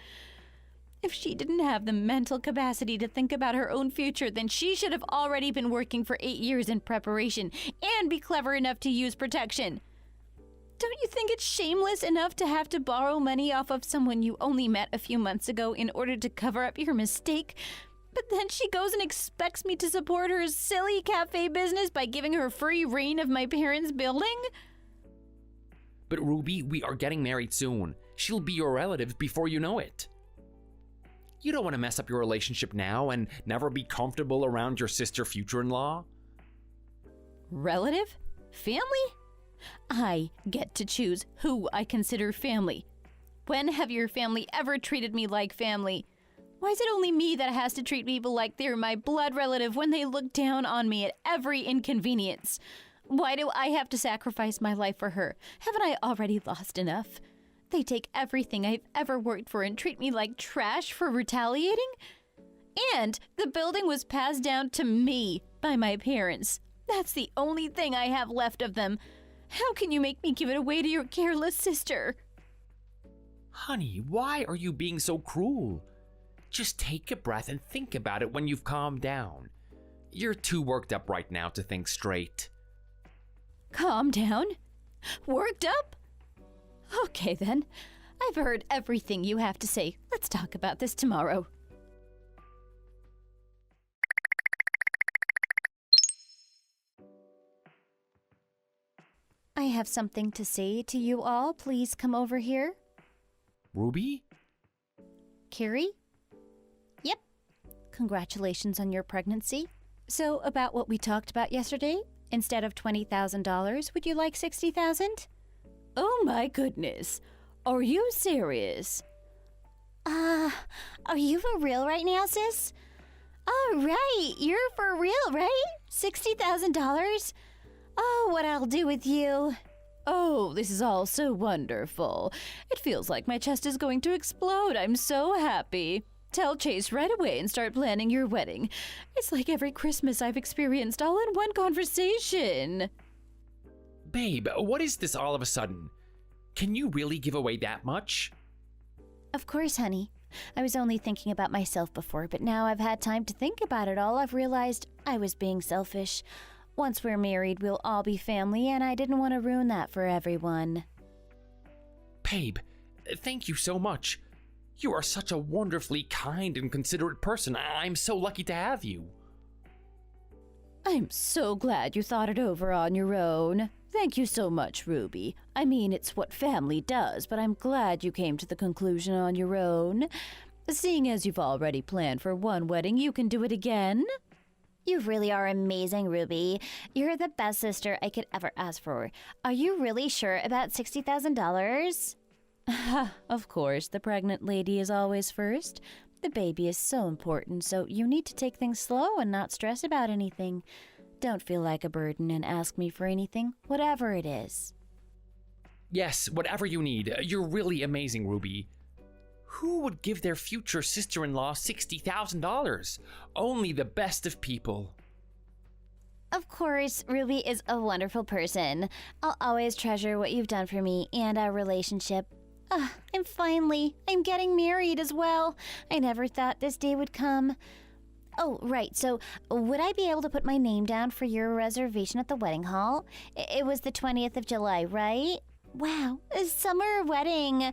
If she didn't have the mental capacity to think about her own future, then she should have already been working for 8 years in preparation and be clever enough to use protection. Don't you think it's shameless enough to have to borrow money off of someone you only met a few months ago in order to cover up your mistake? But then she goes and expects me to support her silly cafe business by giving her free reign of my parents' building?
But Ruby, we are getting married soon. She'll be your relative before you know it. You don't want to mess up your relationship now and never be comfortable around your sister future-in-law?
Relative? Family? I get to choose who I consider family. When have your family ever treated me like family? Why is it only me that has to treat people like they're my blood relative when they look down on me at every inconvenience? Why do I have to sacrifice my life for her? Haven't I already lost enough? They take everything I've ever worked for and treat me like trash for retaliating? And the building was passed down to me by my parents. That's the only thing I have left of them. How can you make me give it away to your careless sister?
Honey, why are you being so cruel? Just take a breath and think about it when you've calmed down. You're too worked up right now to think straight.
Calm down? Worked up? Okay then. I've heard everything you have to say. Let's talk about this tomorrow.
I have something to say to you all. Please come over here.
Ruby?
Carrie?
Yep.
Congratulations on your pregnancy. So, about what we talked about yesterday, instead of $20,000, would you like $60,000?
Oh my goodness. Are you serious?
Are you for real right now, sis? All right, you're for real, right? $60,000? Oh, what I'll do with you.
Oh, this is all so wonderful. It feels like my chest is going to explode. I'm so happy. Tell Chase right away and start planning your wedding. It's like every Christmas I've experienced all in one conversation.
Babe, what is this all of a sudden? Can you really give away that much?
Of course, honey. I was only thinking about myself before, but now I've had time to think about it all. I've realized I was being selfish. Once we're married, we'll all be family, and I didn't want to ruin that for everyone.
Babe, thank you so much. You are such a wonderfully kind and considerate person. I'm so lucky to have you.
I'm so glad you thought it over on your own. Thank you so much, Ruby. I mean, it's what family does, but I'm glad you came to the conclusion on your own. Seeing as you've already planned for one wedding, you can do it again.
You really are amazing, Ruby. You're the best sister I could ever ask for. Are you really sure about $60,000?
Of course, the pregnant lady is always first. The baby is so important, so you need to take things slow and not stress about anything. Don't feel like a burden and ask me for anything, whatever it is.
Yes, whatever you need. You're really amazing, Ruby. Who would give their future sister-in-law $60,000? Only the best of people.
Of course, Ruby is a wonderful person. I'll always treasure what you've done for me and our relationship. I'm getting married as well. I never thought this day would come. Oh, right, so would I be able to put my name down for your reservation at the wedding hall? It was the 20th of July, right? Wow, a summer wedding.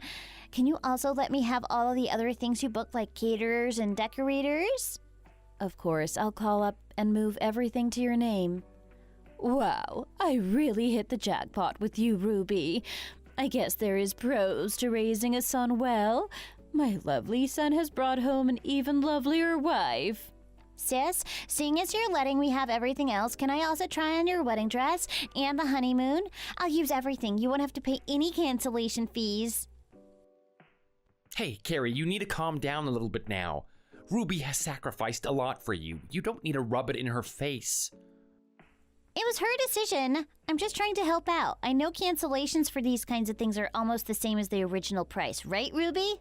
Can you also let me have all of the other things you booked, like caterers and decorators?
Of course, I'll call up and move everything to your name. Wow, I really hit the jackpot with you, Ruby. I guess there is pros to raising a son well. My lovely son has brought home an even lovelier wife.
Sis, seeing as you're letting me have everything else, can I also try on your wedding dress and the honeymoon? I'll use everything. You won't have to pay any cancellation fees.
Hey, Carrie, you need to calm down a little bit now. Ruby has sacrificed a lot for you. You don't need to rub it in her face.
It was her decision. I'm just trying to help out. I know cancellations for these kinds of things are almost the same as the original price, right, Ruby?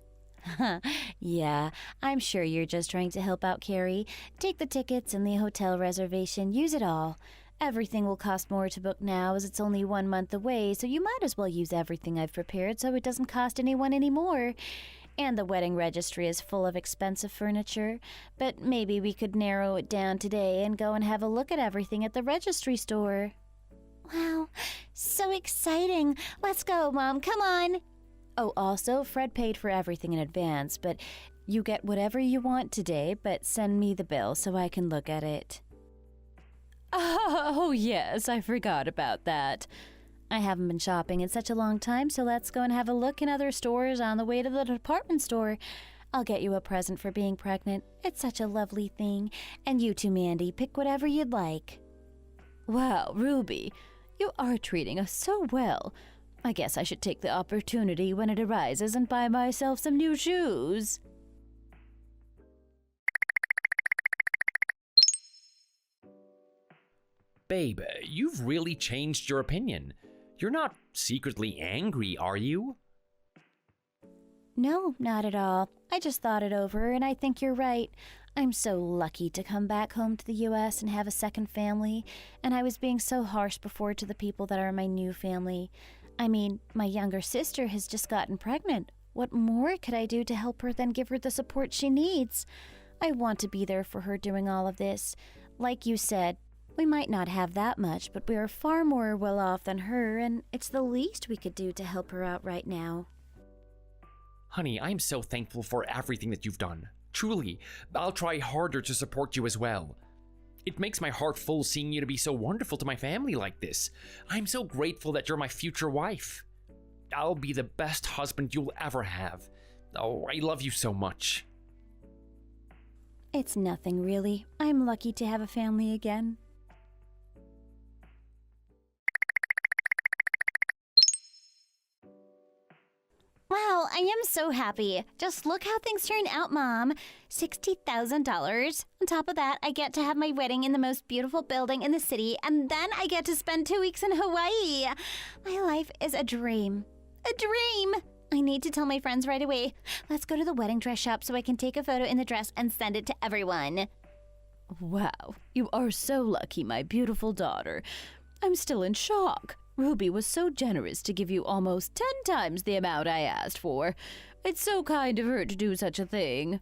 Yeah, I'm sure you're just trying to help out, Carrie. Take the tickets and the hotel reservation. Use it all. Everything will cost more to book now as it's only 1 month away, so you might as well use everything I've prepared so it doesn't cost anyone any more. And the wedding registry is full of expensive furniture, but maybe we could narrow it down today and go and have a look at everything at the registry store.
Wow, so exciting. Let's go, Mom. Come on.
Oh, also, Fred paid for everything in advance, but you get whatever you want today, but send me the bill so I can look at it. Oh, yes, I forgot about that. I haven't been shopping in such a long time, so let's go and have a look in other stores on the way to the department store. I'll get you a present for being pregnant. It's such a lovely thing. And you too, Mandy, pick whatever you'd like. Wow, Ruby, you are treating us so well. I guess I should take the opportunity when it arises and buy myself some new shoes.
Babe, you've really changed your opinion. You're not secretly angry, are you?
No, not at all. I just thought it over, and I think you're right. I'm so lucky to come back home to the U.S. and have a second family, and I was being so harsh before to the people that are my new family. I mean, my younger sister has just gotten pregnant. What more could I do to help her than give her the support she needs? I want to be there for her doing all of this. Like you said, we might not have that much, but we are far more well off than her, and it's the least we could do to help her out right now.
Honey, I'm so thankful for everything that you've done. Truly, I'll try harder to support you as well. It makes my heart full seeing you to be so wonderful to my family like this. I'm so grateful that you're my future wife. I'll be the best husband you'll ever have. Oh, I love you so much.
It's nothing, really. I'm lucky to have a family again.
Wow, I am so happy. Just look how things turned out, Mom. $60,000. On top of that, I get to have my wedding in the most beautiful building in the city, and then I get to spend 2 weeks in Hawaii. My life is a dream. A dream! I need to tell my friends right away. Let's go to the wedding dress shop so I can take a photo in the dress and send it to everyone.
Wow, you are so lucky, my beautiful daughter. I'm still in shock. Ruby was so generous to give you almost 10 times the amount I asked for. It's so kind of her to do such a thing.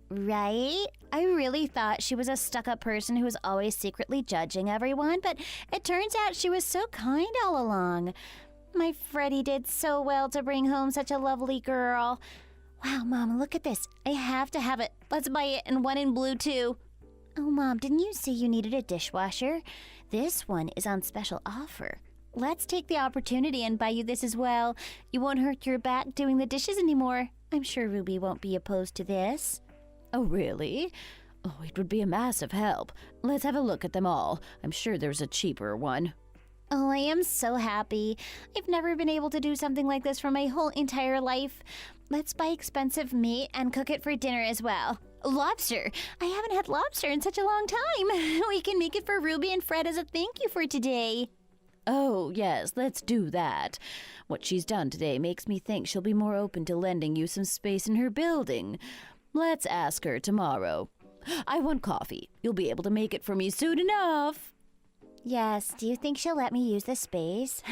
Right? I really thought she was a stuck-up person who was always secretly judging everyone, but it turns out she was so kind all along. My Freddie did so well to bring home such a lovely girl. Wow, Mom, look at this. I have to have it. Let's buy it and one in blue, too. Oh, Mom, didn't you say you needed a dishwasher? This one is on special offer. Let's take the opportunity and buy you this as well. You won't hurt your back doing the dishes anymore. I'm sure Ruby won't be opposed to this.
Oh, really? Oh, it would be a massive help. Let's have a look at them all. I'm sure there's a cheaper one.
Oh, I am so happy. I've never been able to do something like this for my whole entire life. Let's buy expensive meat and cook it for dinner as well. Lobster! I haven't had lobster in such a long time. We can make it for Ruby and Fred as a thank you for today.
Oh, yes, let's do that. What she's done today makes me think she'll be more open to lending you some space in her building. Let's ask her tomorrow. I want coffee. You'll be able to make it for me soon enough.
Yes, do you think she'll let me use the space?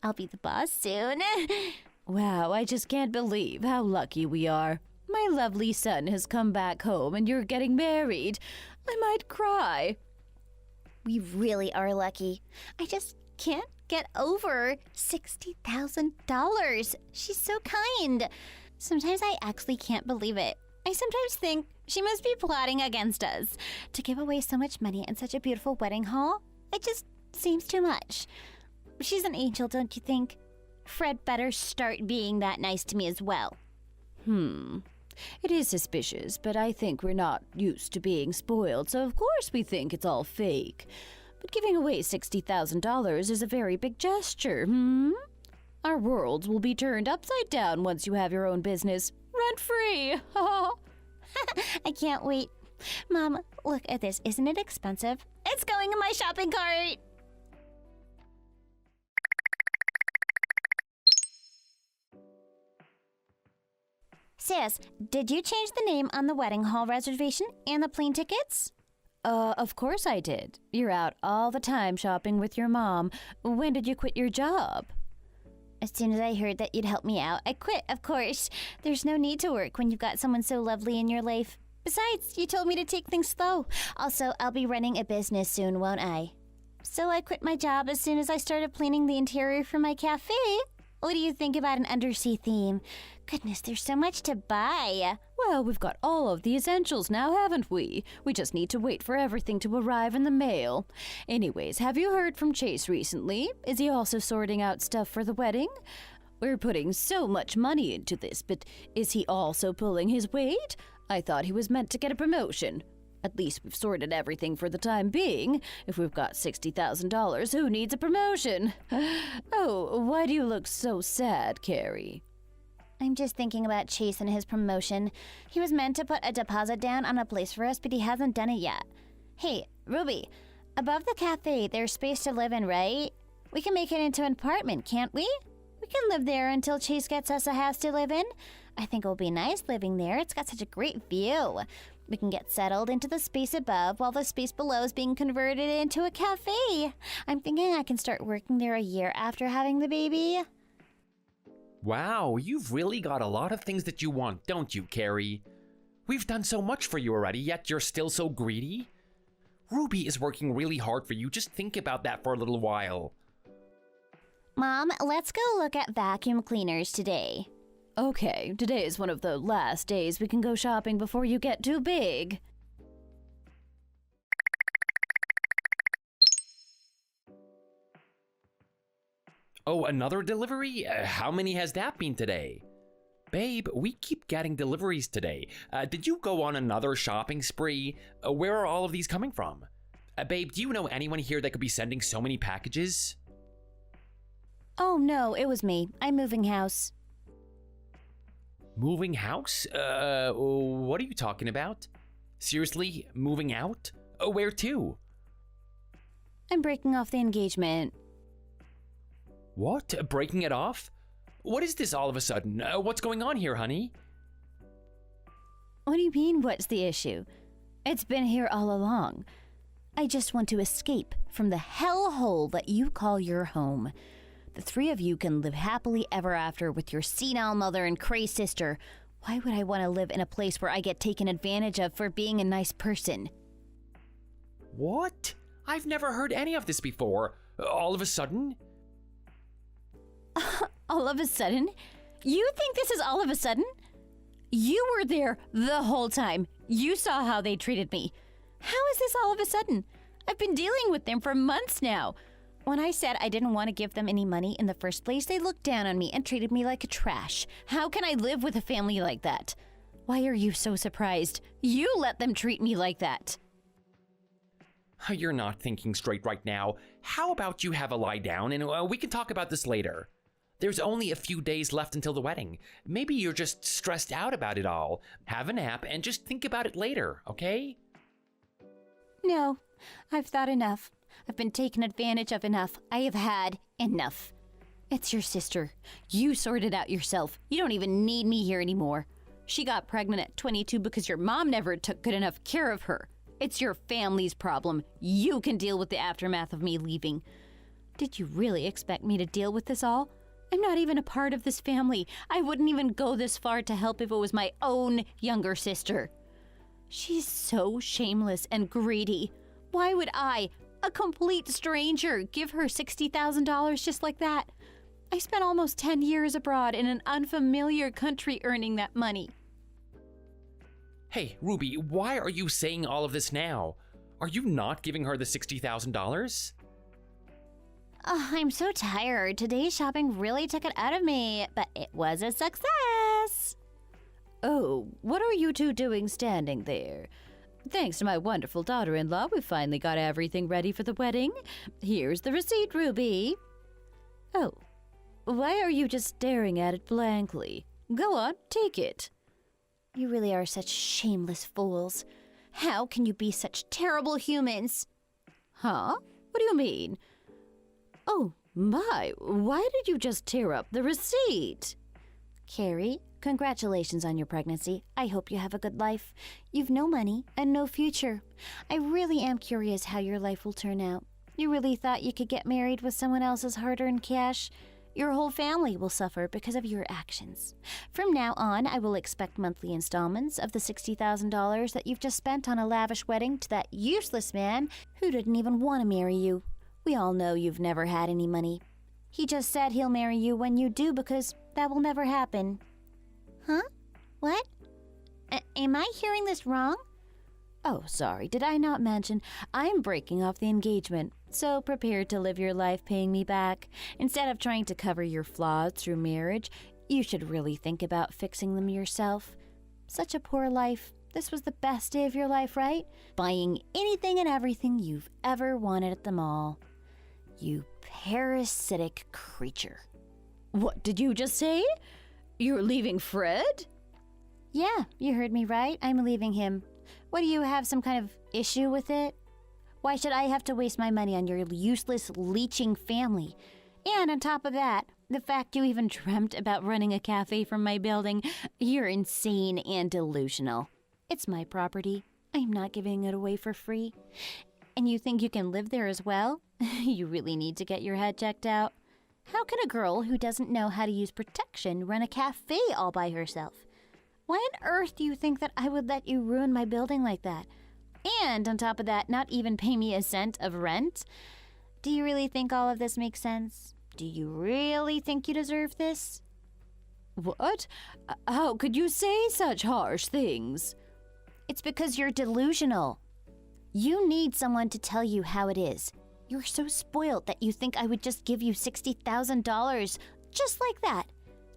I'll be the boss soon.
Wow, I just can't believe how lucky we are. My lovely son has come back home and you're getting married. I might cry.
We really are lucky. I just can't get over $60,000. She's so kind. Sometimes I actually can't believe it. I sometimes think she must be plotting against us. To give away so much money in such a beautiful wedding hall, it just seems too much. She's an angel, don't you think? Fred better start being that nice to me as well.
It is suspicious, but I think we're not used to being spoiled, so of course we think it's all fake. But giving away $60,000 is a very big gesture, Our worlds will be turned upside down once you have your own business. Rent free!
I can't wait. Mom, look at this. Isn't it expensive? It's going in my shopping cart! Sis, did you change the name on the wedding hall reservation and the plane tickets?
Of course I did. You're out all the time shopping with your mom. When did you quit your job?
As soon as I heard that you'd help me out, I quit, of course. There's no need to work when you've got someone so lovely in your life. Besides, you told me to take things slow. Also, I'll be running a business soon, won't I? So I quit my job as soon as I started planning the interior for my cafe. What do you think about an undersea theme? Goodness, there's so much to buy.
Well, we've got all of the essentials now, haven't we? We just need to wait for everything to arrive in the mail. Anyways, have you heard from Chase recently? Is he also sorting out stuff for the wedding? We're putting so much money into this, but is he also pulling his weight? I thought he was meant to get a promotion. At least we've sorted everything for the time being. If we've got $60,000, who needs a promotion? Oh, why do you look so sad, Carrie?
I'm just thinking about Chase and his promotion. He was meant to put a deposit down on a place for us, but he hasn't done it yet. Hey, Ruby, above the cafe, there's space to live in, right? We can make it into an apartment, can't we? We can live there until Chase gets us a house to live in. I think it'll be nice living there. It's got such a great view. We can get settled into the space above while the space below is being converted into a cafe. I'm thinking I can start working there a year after having the baby.
Wow, you've really got a lot of things that you want, don't you, Carrie? We've done so much for you already, yet you're still so greedy? Ruby is working really hard for you. Just think about that for a little while.
Mom, let's go look at vacuum cleaners today.
Okay, today is one of the last days we can go shopping before you get too big.
Oh, another delivery? How many has that been today? Babe, we keep getting deliveries today. Did you go on another shopping spree? Where are all of these coming from? Babe, do you know anyone here that could be sending so many packages?
Oh no, it was me. I'm moving house.
Moving house? What are you talking about? Seriously, moving out? Where to?
I'm breaking off the engagement.
What? Breaking it off? What is this all of a sudden? What's going on here, honey?
What do you mean, what's the issue? It's been here all along. I just want to escape from the hellhole that you call your home. The three of you can live happily ever after with your senile mother and cray sister. Why would I want to live in a place where I get taken advantage of for being a nice person?
What? I've never heard any of this before. All of a sudden?
All of a sudden? You think this is all of a sudden? You were there the whole time. You saw how they treated me. How is this all of a sudden? I've been dealing with them for months now. When I said I didn't want to give them any money in the first place, they looked down on me and treated me like a trash. How can I live with a family like that? Why are you so surprised? You let them treat me like that.
You're not thinking straight right now. How about you have a lie down and we can talk about this later? There's only a few days left until the wedding. Maybe you're just stressed out about it all. Have a nap and just think about it later, okay?
No, I've thought enough. I've been taken advantage of enough. I have had enough. It's your sister. You sort it out yourself. You don't even need me here anymore. She got pregnant at 22 because your mom never took good enough care of her. It's your family's problem. You can deal with the aftermath of me leaving. Did you really expect me to deal with this all? I'm not even a part of this family. I wouldn't even go this far to help if it was my own younger sister. She's so shameless and greedy. Why would I, a complete stranger, give her $60,000 just like that? I spent almost 10 years abroad in an unfamiliar country earning that money.
Hey, Ruby, why are you saying all of this now? Are you not giving her the $60,000?
Oh, I'm so tired. Today's shopping really took it out of me, but it was a success.
Oh, what are you two doing standing there? Thanks to my wonderful daughter-in-law, we finally got everything ready for the wedding. Here's the receipt, Ruby. Oh, why are you just staring at it blankly? Go on, take it.
You really are such shameless fools. How can you be such terrible humans?
Huh? What do you mean? Oh, my, why did you just tear up the receipt?
Carrie, congratulations on your pregnancy. I hope you have a good life. You've no money and no future. I really am curious how your life will turn out. You really thought you could get married with someone else's hard-earned cash? Your whole family will suffer because of your actions. From now on, I will expect monthly installments of the $60,000 that you've just spent on a lavish wedding to that useless man who didn't even want to marry you. We all know you've never had any money. He just said he'll marry you when you do because that will never happen. Huh? What? Am I hearing this wrong?
Oh, sorry, did I not mention I'm breaking off the engagement? So prepare to live your life paying me back. Instead of trying to cover your flaws through marriage, you should really think about fixing them yourself. Such a poor life. This was the best day of your life, right? Buying anything and everything you've ever wanted at the mall. You parasitic creature. What did you just say? You're leaving Fred?
Yeah, you heard me right. I'm leaving him. What, do you have some kind of issue with it? Why should I have to waste my money on your useless, leeching family? And on top of that, the fact you even dreamt about running a cafe from my building, you're insane and delusional. It's my property. I'm not giving it away for free. And you think you can live there as well? You really need to get your head checked out. How can a girl who doesn't know how to use protection run a cafe all by herself? Why on earth do you think that I would let you ruin my building like that? And on top of that, not even pay me a cent of rent? Do you really think all of this makes sense? Do you really think you deserve this?
What? How could you say such harsh things?
It's because you're delusional. You need someone to tell you how it is. You're so spoiled that you think I would just give you $60,000 just like that.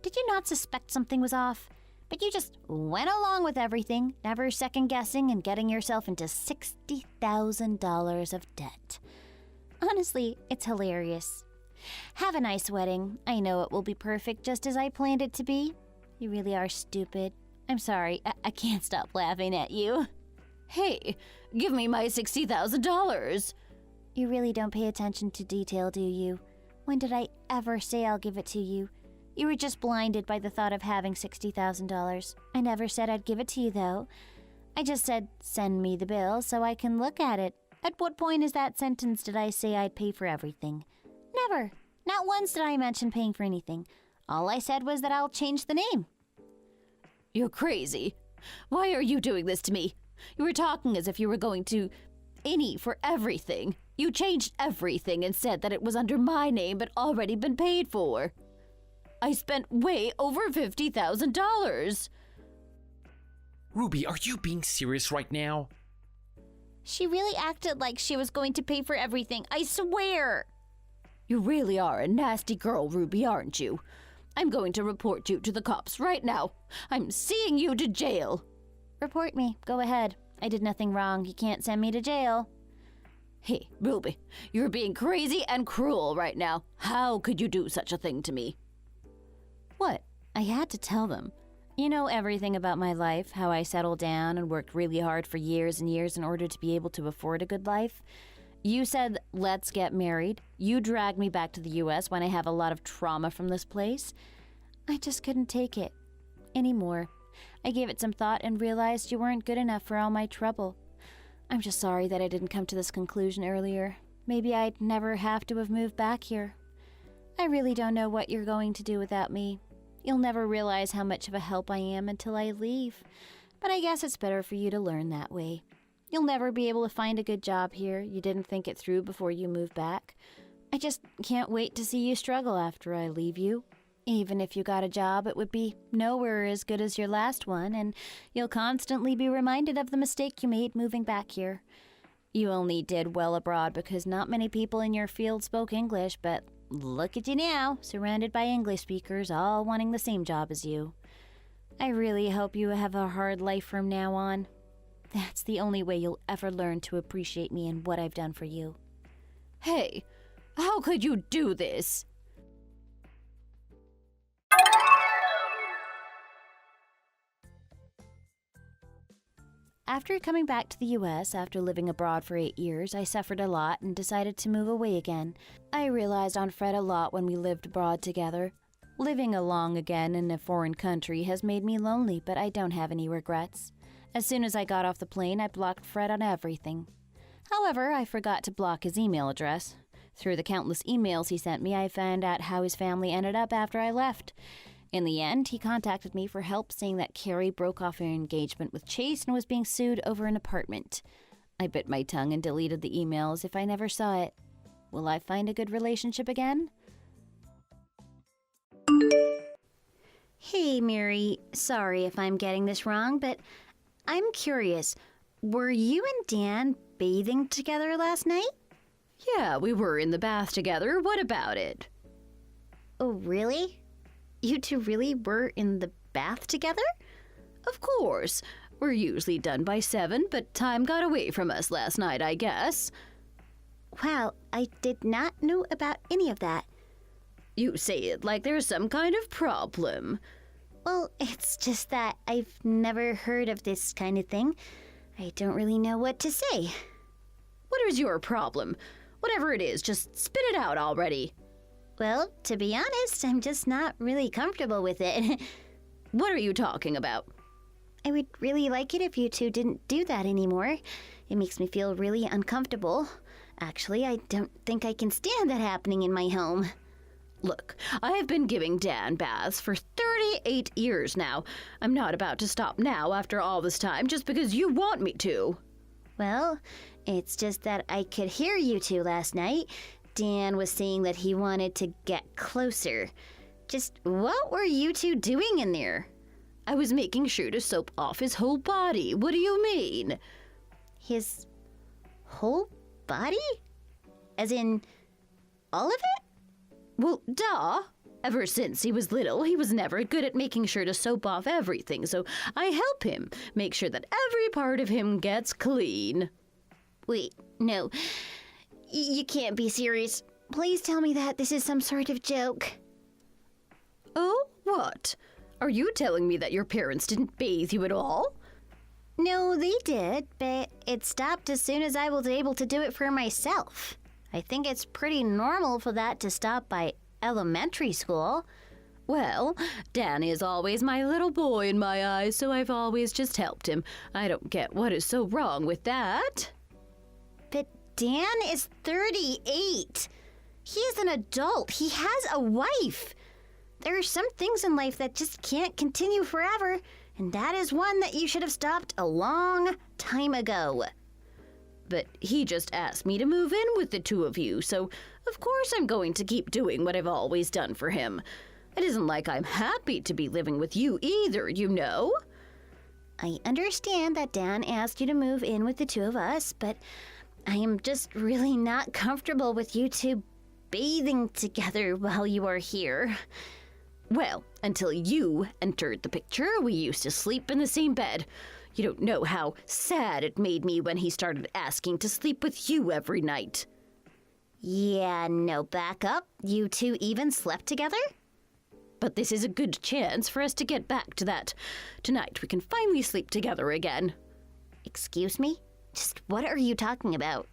Did you not suspect something was off? But you just went along with everything, never second-guessing and getting yourself into $60,000 of debt. Honestly, it's hilarious. Have a nice wedding. I know it will be perfect just as I planned it to be. You really are stupid. I'm sorry, I can't stop laughing at you.
Hey, give me my $60,000.
You really don't pay attention to detail, do you? When did I ever say I'll give it to you? You were just blinded by the thought of having $60,000. I never said I'd give it to you, though. I just said, send me the bill so I can look at it. At what point in that sentence did I say I'd pay for everything? Never. Not once did I mention paying for anything. All I said was that I'll change the name.
You're crazy. Why are you doing this to me? You were talking as if you were going to any for everything. You changed everything and said that it was under my name but already been paid for. I spent way over $50,000.
Ruby, are you being serious right now?
She really acted like she was going to pay for everything, I swear.
You really are a nasty girl, Ruby, aren't you? I'm going to report you to the cops right now. I'm seeing you to jail.
Report me. Go ahead. I did nothing wrong. You can't send me to jail.
Hey, Ruby, you're being crazy and cruel right now. How could you do such a thing to me?
What? I had to tell them. You know everything about my life, how I settled down and worked really hard for years and years in order to be able to afford a good life. You said, let's get married. You dragged me back to the US when I have a lot of trauma from this place. I just couldn't take it anymore. I gave it some thought and realized you weren't good enough for all my trouble. I'm just sorry that I didn't come to this conclusion earlier. Maybe I'd never have to have moved back here. I really don't know what you're going to do without me. You'll never realize how much of a help I am until I leave. But I guess it's better for you to learn that way. You'll never be able to find a good job here. You didn't think it through before you moved back. I just can't wait to see you struggle after I leave you. Even if you got a job, it would be nowhere as good as your last one, and you'll constantly be reminded of the mistake you made moving back here. You only did well abroad because not many people in your field spoke English, but look at you now, surrounded by English speakers, all wanting the same job as you. I really hope you have a hard life from now on. That's the only way you'll ever learn to appreciate me and what I've done for you.
Hey, how could you do this?
After coming back to the US after living abroad for 8 years, I suffered a lot and decided to move away again. I realized on Fred a lot when we lived abroad together. Living along again in a foreign country has made me lonely, but I don't have any regrets. As soon as I got off the plane, I blocked Fred on everything. However, I forgot to block his email address. Through the countless emails he sent me, I found out how his family ended up after I left. In the end, he contacted me for help, saying that Carrie broke off her engagement with Chase and was being sued over an apartment. I bit my tongue and deleted the email as if I never saw it. Will I find a good relationship again?
Hey, Mary. Sorry if I'm getting this wrong, but I'm curious. Were you and Dan bathing together last night?
Yeah, we were in the bath together. What about it?
Oh, really? You two really were in the bath together?
Of course. We're usually done by 7, but time got away from us last night, I guess.
Wow, I did not know about any of that.
You say it like there's some kind of problem.
Well, it's just that I've never heard of this kind of thing. I don't really know what to say.
What is your problem? Whatever it is, just spit it out already.
Well, to be honest, I'm just not really comfortable with it.
What are you talking about?
I would really like it if you two didn't do that anymore. It makes me feel really uncomfortable. Actually, I don't think I can stand that happening in my home.
Look, I have been giving Dan baths for 38 years now. I'm not about to stop now after all this time just because you want me to.
Well, it's just that I could hear you two last night. Dan was saying that he wanted to get closer. Just what were you two doing in there?
I was making sure to soap off his whole body. What do you mean?
His whole body? As in, all of it?
Well, duh. Ever since he was little, he was never good at making sure to soap off everything, so I help him make sure that every part of him gets clean.
Wait, no. You can't be serious. Please tell me that this is some sort of joke.
Oh, what? Are you telling me that your parents didn't bathe you at all?
No, they did, but it stopped as soon as I was able to do it for myself. I think it's pretty normal for that to stop by elementary school.
Well, Dan is always my little boy in my eyes, so I've always just helped him. I don't get what is so wrong with that.
But Dan is 38. He is an adult. He has a wife. There are some things in life that just can't continue forever, and that is one that you should have stopped a long time ago.
But he just asked me to move in with the two of you, so of course I'm going to keep doing what I've always done for him. It isn't like I'm happy to be living with you either, you know?
I understand that Dan asked you to move in with the two of us, but I am just really not comfortable with you two bathing together while you are here. Well, until you entered the picture, we used to sleep in the same bed. You don't know how sad it made me when he started asking to sleep with you every night.
Yeah, no, back up. You two even slept together?
But this is a good chance for us to get back to that. Tonight we can finally sleep together again.
Excuse me? Just what are you talking about?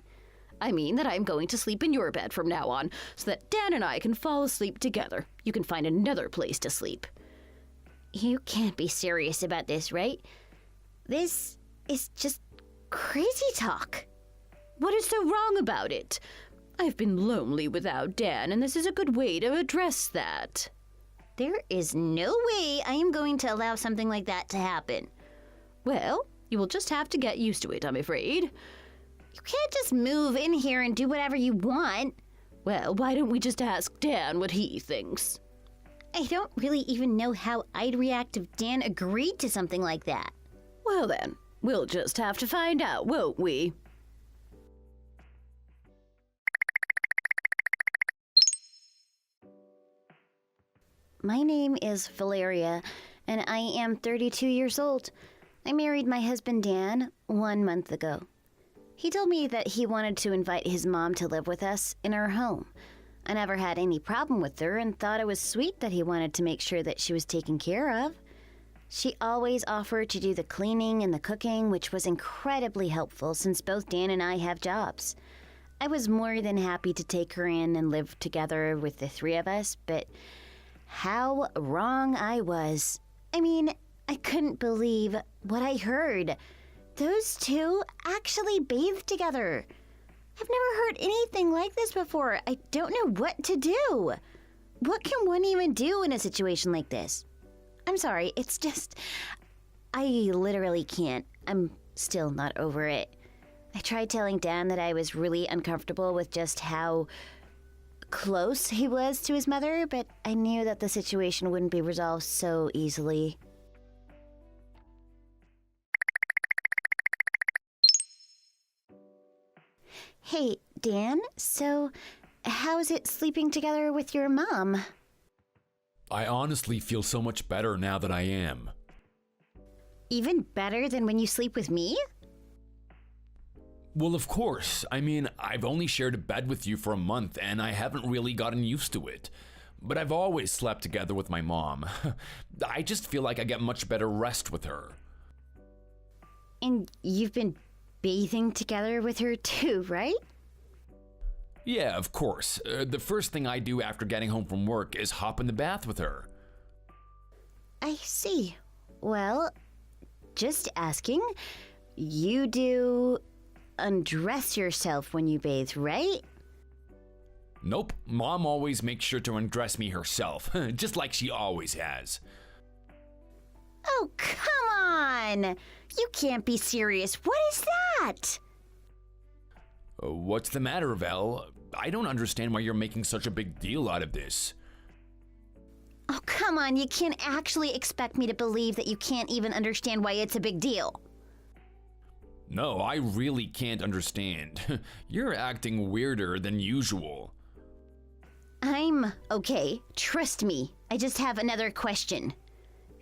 I mean that I'm going to sleep in your bed from now on, so that Dan and I can fall asleep together. You can find another place to sleep.
You can't be serious about this, right? This is just crazy talk.
What is so wrong about it? I've been lonely without Dan, and this is a good way to address that.
There is no way I am going to allow something like that to happen.
Well, you will just have to get used to it, I'm afraid.
You can't just move in here and do whatever you want.
Well, why don't we just ask Dan what he thinks?
I don't really even know how I'd react if Dan agreed to something like that.
Well then, we'll just have to find out, won't we?
My name is Valeria, and I am 32 years old. I married my husband Dan 1 month ago. He told me that he wanted to invite his mom to live with us in our home. I never had any problem with her and thought it was sweet that he wanted to make sure that she was taken care of. She always offered to do the cleaning and the cooking, which was incredibly helpful since both Dan and I have jobs. I was more than happy to take her in and live together with the three of us, but how wrong I was. I mean, I couldn't believe what I heard. Those two actually bathed together. I've never heard anything like this before. I don't know what to do. What can one even do in a situation like this? I'm sorry, it's just... I literally can't. I'm still not over it. I tried telling Dan that I was really uncomfortable with just how close he was to his mother, but I knew that the situation wouldn't be resolved so easily. Hey, Dan, so how's it sleeping together with your mom?
I honestly feel so much better now that I am.
Even better than when you sleep with me?
Well, of course. I mean, I've only shared a bed with you for a month and I haven't really gotten used to it. But I've always slept together with my mom. I just feel like I get much better rest with her.
And you've been bathing together with her too, right?
Yeah, of course. The first thing I do after getting home from work is hop in the bath with her.
I see. Well, just asking. You do undress yourself when you bathe, right?
Nope, Mom always makes sure to undress me herself, just like she always has.
Oh, come on! You can't be serious. What is that?
What's the matter, Vel? I don't understand why you're making such a big deal out of this.
Oh, come on. You can't actually expect me to believe that you can't even understand why it's a big deal.
No, I really can't understand. You're acting weirder than usual.
I'm okay. Trust me. I just have another question.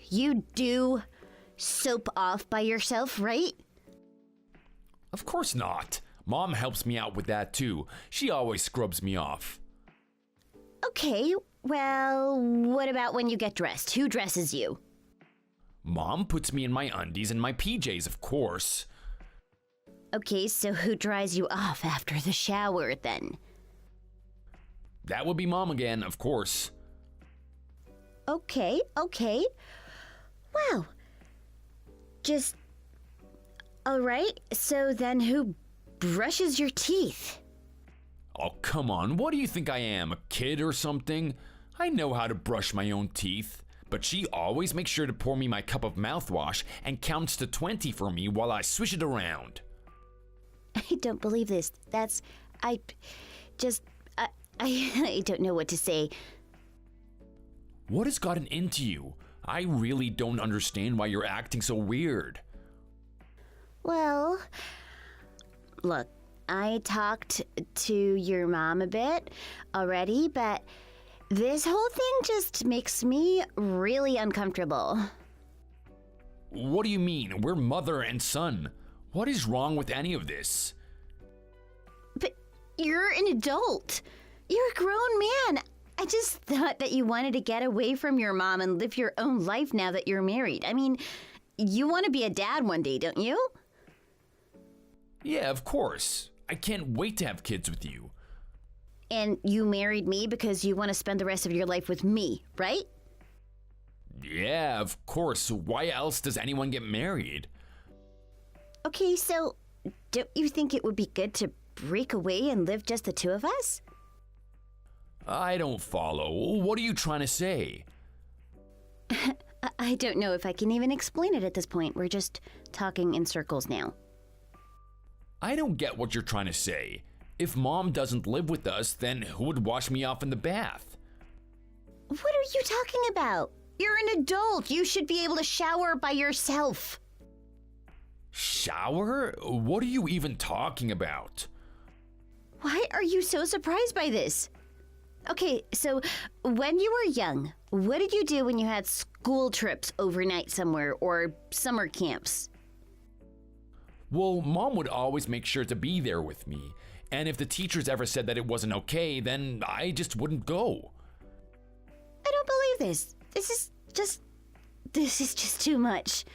You do soap off by yourself, right?
Of course not. Mom helps me out with that too. She always scrubs me off.
Okay, well, what about when you get dressed? Who dresses you?
Mom puts me in my undies and my PJs, of course.
Okay, so who dries you off after the shower then?
That would be Mom again, of course.
Okay. Wow. Just... Alright, so then who brushes your teeth?
Oh, come on. What do you think I am, a kid or something? I know how to brush my own teeth. But she always makes sure to pour me my cup of mouthwash and counts to 20 for me while I swish it around.
I don't believe this. I don't know what to say.
What has gotten into you? I really don't understand why you're acting so weird.
Well, look, I talked to your mom a bit already, but
This whole thing just makes me really uncomfortable.
What do you mean? We're mother and son. What is wrong with any of this?
But you're an adult. You're a grown man. I just thought that you wanted to get away from your mom and live your own life now that you're married. I mean, you want to be a dad one day, don't you?
Yeah, of course. I can't wait to have kids with you.
And you married me because you want to spend the rest of your life with me, right?
Yeah, of course. Why else does anyone get married?
Okay, so don't you think it would be good to break away and live just the two of us?
I don't follow. What are you trying to say?
I don't know if I can even explain it at this point. We're just talking in circles now.
I don't get what you're trying to say. If mom doesn't live with us, then who would wash me off in the bath?
What are you talking about? You're an adult. You should be able to shower by yourself.
Shower? What are you even talking about?
Why are you so surprised by this? Okay, so when you were young, what did you do when you had school trips overnight somewhere or summer camps?
Well, mom would always make sure to be there with me. And if the teachers ever said that it wasn't okay, then I just wouldn't go.
I don't believe this. This is just too much.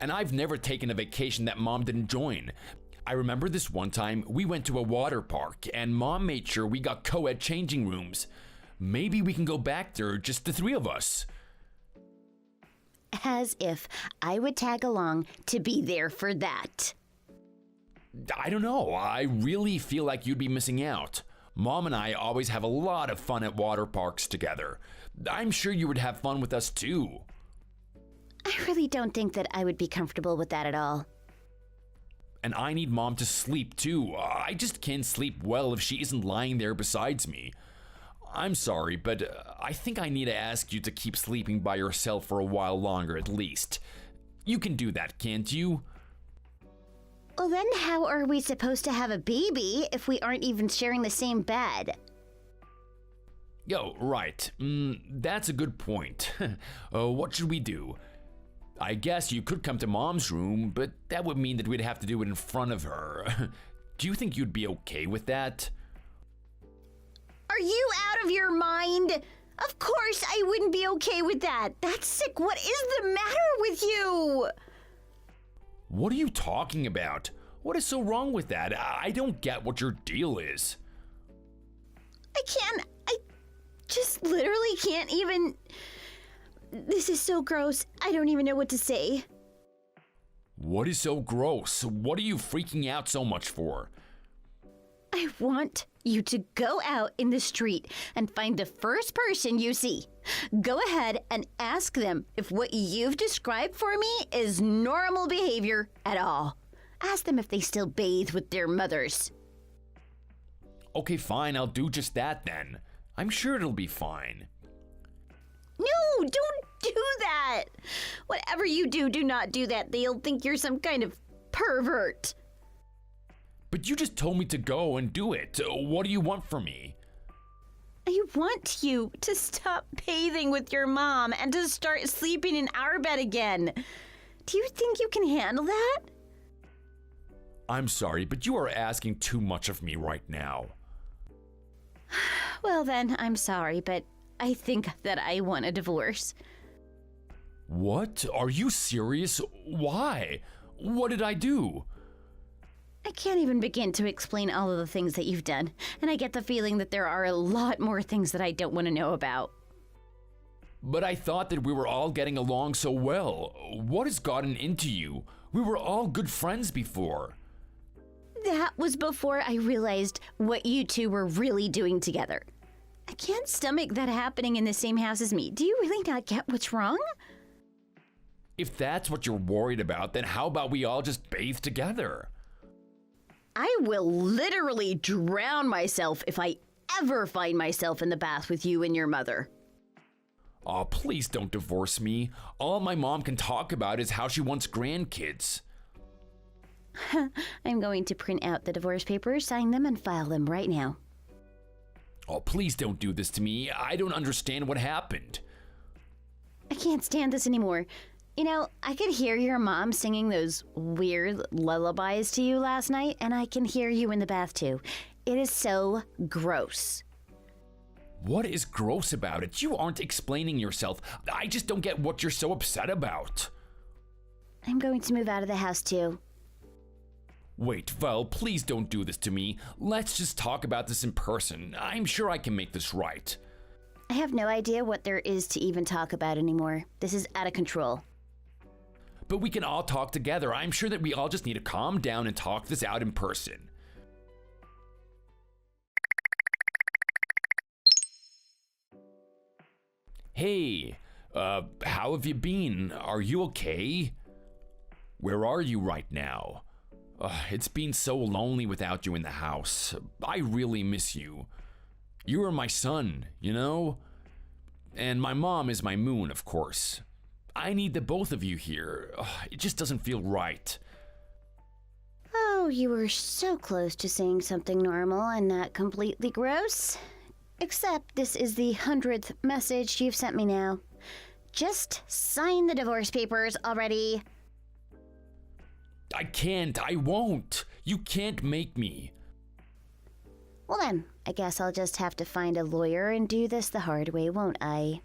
And I've never taken a vacation that mom didn't join. I remember this one time we went to a water park and mom made sure we got co-ed changing rooms. Maybe we can go back there, just the three of us.
As if I would tag along to be there for that.
I don't know. I really feel like you'd be missing out. Mom and I always have a lot of fun at water parks together. I'm sure you would have fun with us too.
I really don't think that I would be comfortable with that at all.
And I need mom to sleep too. I just can't sleep well if she isn't lying there besides me. I'm sorry, but I think I need to ask you to keep sleeping by yourself for a while longer at least. You can do that, can't you?
Well, then how are we supposed to have a baby if we aren't even sharing the same bed?
Yo, right. That's a good point. What should we do? I guess you could come to mom's room, but that would mean that we'd have to do it in front of her. Do you think you'd be okay with that?
Are you out of your mind? Of course I wouldn't be okay with that. That's sick. What is the matter with you?
What are you talking about? What is so wrong with that? I don't get what your deal is.
I just literally can't even... This is so gross. I don't even know what to say.
What is so gross? What are you freaking out so much for?
I want you to go out in the street and find the first person you see. Go ahead and ask them if what you've described for me is normal behavior at all. Ask them if they still bathe with their mothers.
Okay, fine, I'll do just that then. I'm sure it'll be fine.
No, don't do that. Whatever you do, do not do that. They'll think you're some kind of pervert.
But you just told me to go and do it. What do you want from me?
I want you to stop bathing with your mom and to start sleeping in our bed again. Do you think you can handle that?
I'm sorry, but you are asking too much of me right now.
Well then, I'm sorry, but I think that I want a divorce.
What? Are you serious? Why? What did I do?
I can't even begin to explain all of the things that you've done, and I get the feeling that there are a lot more things that I don't want to know about.
But I thought that we were all getting along so well. What has gotten into you? We were all good friends before.
That was before I realized what you two were really doing together. I can't stomach that happening in the same house as me. Do you really not get what's wrong?
If that's what you're worried about, then how about we all just bathe together?
I will literally drown myself if I ever find myself in the bath with you and your mother.
Oh, please don't divorce me. All my mom can talk about is how she wants grandkids.
I'm going to print out the divorce papers, sign them, and file them right now.
Oh, please don't do this to me. I don't understand what happened.
I can't stand this anymore. You know, I could hear your mom singing those weird lullabies to you last night, and I can hear you in the bath too. It is so gross.
What is gross about it? You aren't explaining yourself. I just don't get what you're so upset about.
I'm going to move out of the house too.
Wait, Val, please don't do this to me. Let's just talk about this in person. I'm sure I can make this right.
I have no idea what there is to even talk about anymore. This is out of control.
But we can all talk together. I'm sure that we all just need to calm down and talk this out in person. Hey, how have you been? Are you okay? Where are you right now? It's been so lonely without you in the house. I really miss you. You are my sun, you know? And my mom is my moon, of course. I need the both of you here. It just doesn't feel right.
Oh, you were so close to saying something normal and not completely gross. Except this is the 100th message you've sent me now. Just sign the divorce papers already.
I can't. I won't. You can't make me.
Well then, I guess I'll just have to find a lawyer and do this the hard way, won't I?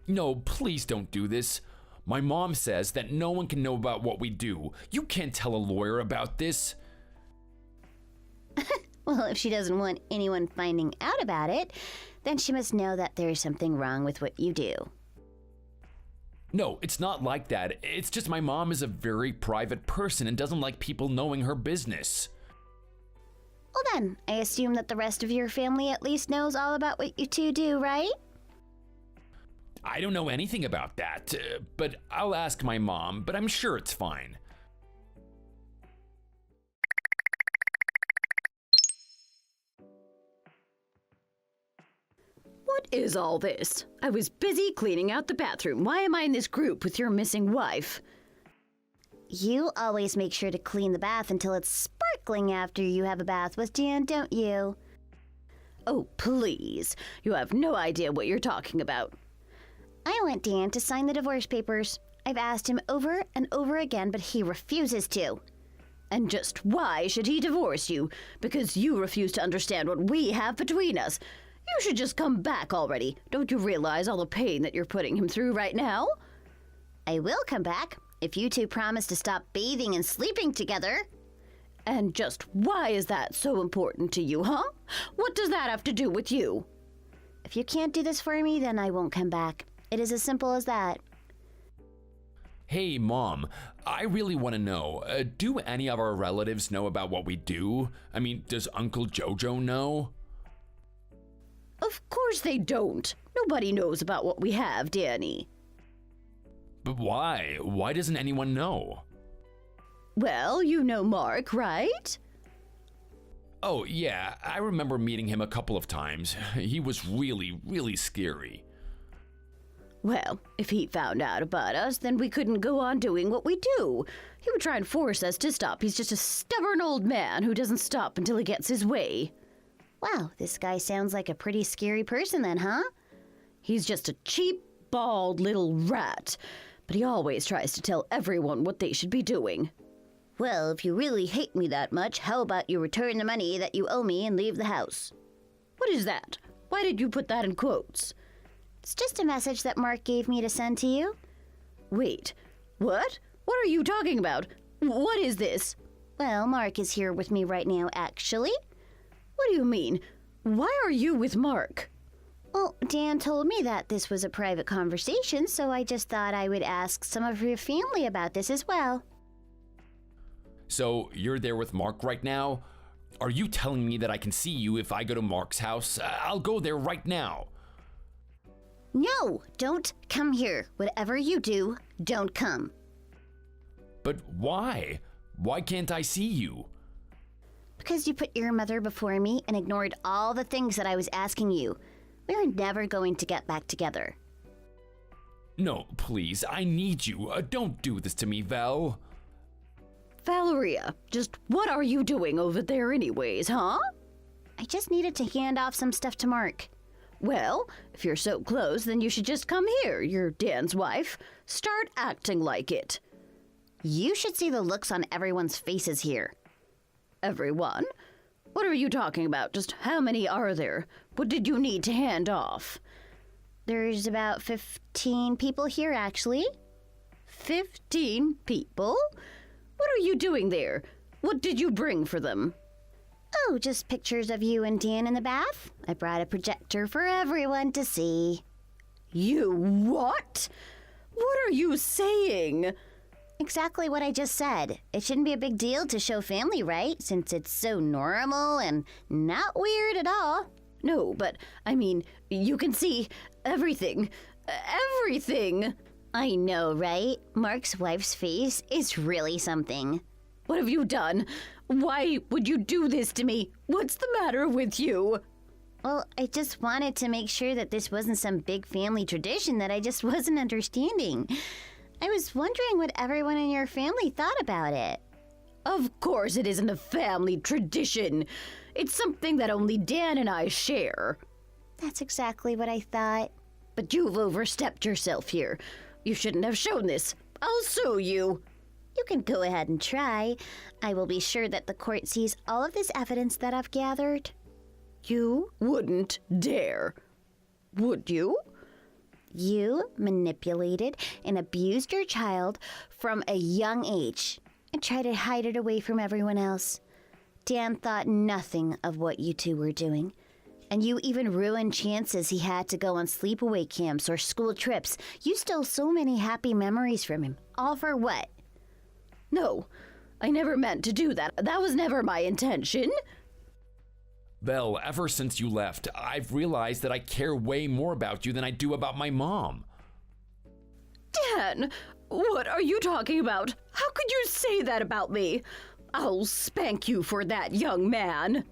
No, please don't do this. My mom says that no one can know about what we do. You can't tell a lawyer about this.
Well, if she doesn't want anyone finding out about it, then she must know that there's something wrong with what you do.
No, it's not like that. It's just my mom is a very private person and doesn't like people knowing her business.
Well then, I assume that the rest of your family at least knows all about what you two do, right?
I don't know anything about that, but I'll ask my mom, but I'm sure it's fine.
What is all this? I was busy cleaning out the bathroom. Why am I in this group with your missing wife?
You always make sure to clean the bath until it's sparkling after you have a bath with Dan, don't you?
Oh, please. You have no idea what you're talking about.
I want Dan to sign the divorce papers. I've asked him over and over again, but he refuses to.
And just why should he divorce you? Because you refuse to understand what we have between us. You should just come back already. Don't you realize all the pain that you're putting him through right now?
I will come back if you two promise to stop bathing and sleeping together.
And just why is that so important to you, huh? What does that have to do with you?
If you can't do this for me, then I won't come back. It is as simple as that.
Hey, Mom, I really want to know, do any of our relatives know about what we do? I mean, does Uncle Jojo know?
Of course they don't. Nobody knows about what we have, Danny.
But why? Why doesn't anyone know?
Well, you know Mark, right?
Oh, yeah, I remember meeting him a couple of times. He was really, really scary.
Well, if he found out about us, then we couldn't go on doing what we do. He would try and force us to stop. He's just a stubborn old man who doesn't stop until he gets his way.
Wow, this guy sounds like a pretty scary person then, huh?
He's just a cheap, bald little rat. But he always tries to tell everyone what they should be doing.
Well, if you really hate me that much, how about you return the money that you owe me and leave the house?
What is that? Why did you put that in quotes?
It's just a message that Mark gave me to send to you.
Wait, what? What are you talking about? What is this?
Well, Mark is here with me right now, actually.
What do you mean? Why are you with Mark?
Well, Dan told me that this was a private conversation, so I just thought I would ask some of your family about this as well.
So, you're there with Mark right now? Are you telling me that I can see you if I go to Mark's house? I'll go there right now.
No, don't come here. Whatever you do, don't come.
But why? Why can't I see you?
Because you put your mother before me and ignored all the things that I was asking you. We're never going to get back together.
No, please, I need you. Don't do this to me, Val.
Valeria, just what are you doing over there anyways, huh?
I just needed to hand off some stuff to Mark.
Well, if you're so close, then you should just come here. You're Dan's wife. Start acting like it.
You should see the looks on everyone's faces here.
Everyone? What are you talking about? Just how many are there? What did you need to hand off?
There's about 15 people here, actually.
15 people? What are you doing there? What did you bring for them?
Oh, just pictures of you and Dan in the bath. I brought a projector for everyone to see.
You what? What are you saying?
Exactly what I just said. It shouldn't be a big deal to show family, right? Since it's so normal and not weird at all.
No, but I mean, you can see everything. Everything.
I know, right? Mark's wife's face is really something.
What have you done? Why would you do this to me? What's the matter with you?
Well, I just wanted to make sure that this wasn't some big family tradition that I just wasn't understanding. I was wondering what everyone in your family thought about it.
Of course it isn't a family tradition. It's something that only Dan and I share.
That's exactly what I thought.
But you've overstepped yourself here. You shouldn't have shown this. I'll sue you.
You can go ahead and try. I will be sure that the court sees all of this evidence that I've gathered.
You wouldn't dare. Would you?
You manipulated and abused your child from a young age and tried to hide it away from everyone else. Dan thought nothing of what you two were doing. And you even ruined chances he had to go on sleepaway camps or school trips. You stole so many happy memories from him. All for what?
No, I never meant to do that. That was never my intention.
Vel, ever since you left, I've realized that I care way more about you than I do about my mom.
Dan, what are you talking about? How could you say that about me? I'll spank you for that, young man.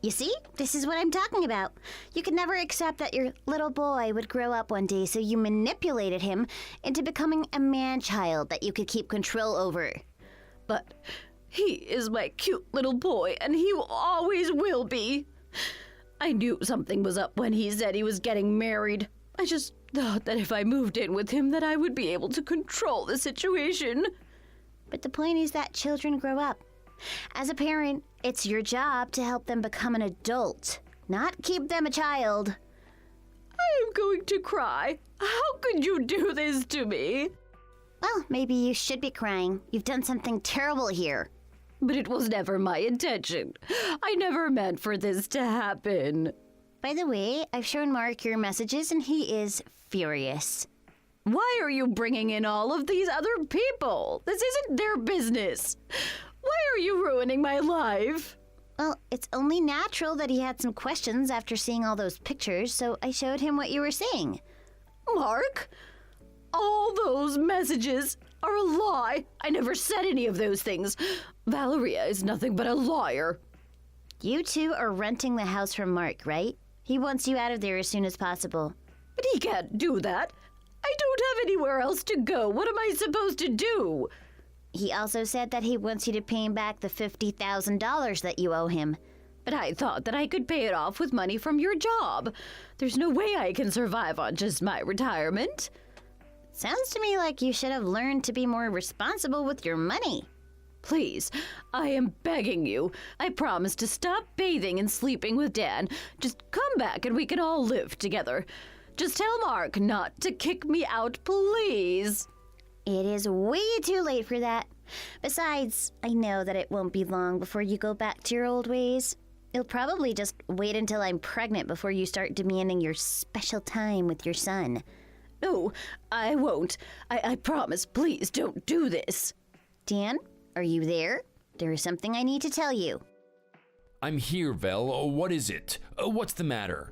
You see, this is what I'm talking about. You could never accept that your little boy would grow up one day, so you manipulated him into becoming a man-child that you could keep control over.
But he is my cute little boy, and he always will be. I knew something was up when he said he was getting married. I just thought that if I moved in with him that I would be able to control the situation.
But the point is that children grow up. As a parent, it's your job to help them become an adult, not keep them a child.
I am going to cry. How could you do this to me?
Well, maybe you should be crying. You've done something terrible here.
But it was never my intention. I never meant for this to happen.
By the way, I've shown Mark your messages and he is furious.
Why are you bringing in all of these other people? This isn't their business. Why are you ruining my life?
Well, it's only natural that he had some questions after seeing all those pictures, so I showed him what you were saying.
Mark? All those messages are a lie. I never said any of those things. Valeria is nothing but a liar.
You two are renting the house from Mark, right? He wants you out of there as soon as possible.
But he can't do that. I don't have anywhere else to go. What am I supposed to do?
He also said that he wants you to pay him back the $50,000 that you owe him.
But I thought that I could pay it off with money from your job. There's no way I can survive on just my retirement.
Sounds to me like you should have learned to be more responsible with your money.
Please, I am begging you. I promise to stop bathing and sleeping with Dan. Just come back and we can all live together. Just tell Mark not to kick me out, please.
It is way too late for that. Besides, I know that it won't be long before you go back to your old ways. You'll probably just wait until I'm pregnant before you start demanding your special time with your son.
No, I won't. I promise. Please don't do this.
Dan, are you there? There is something I need to tell you.
I'm here, Vel. What is it? What's the matter?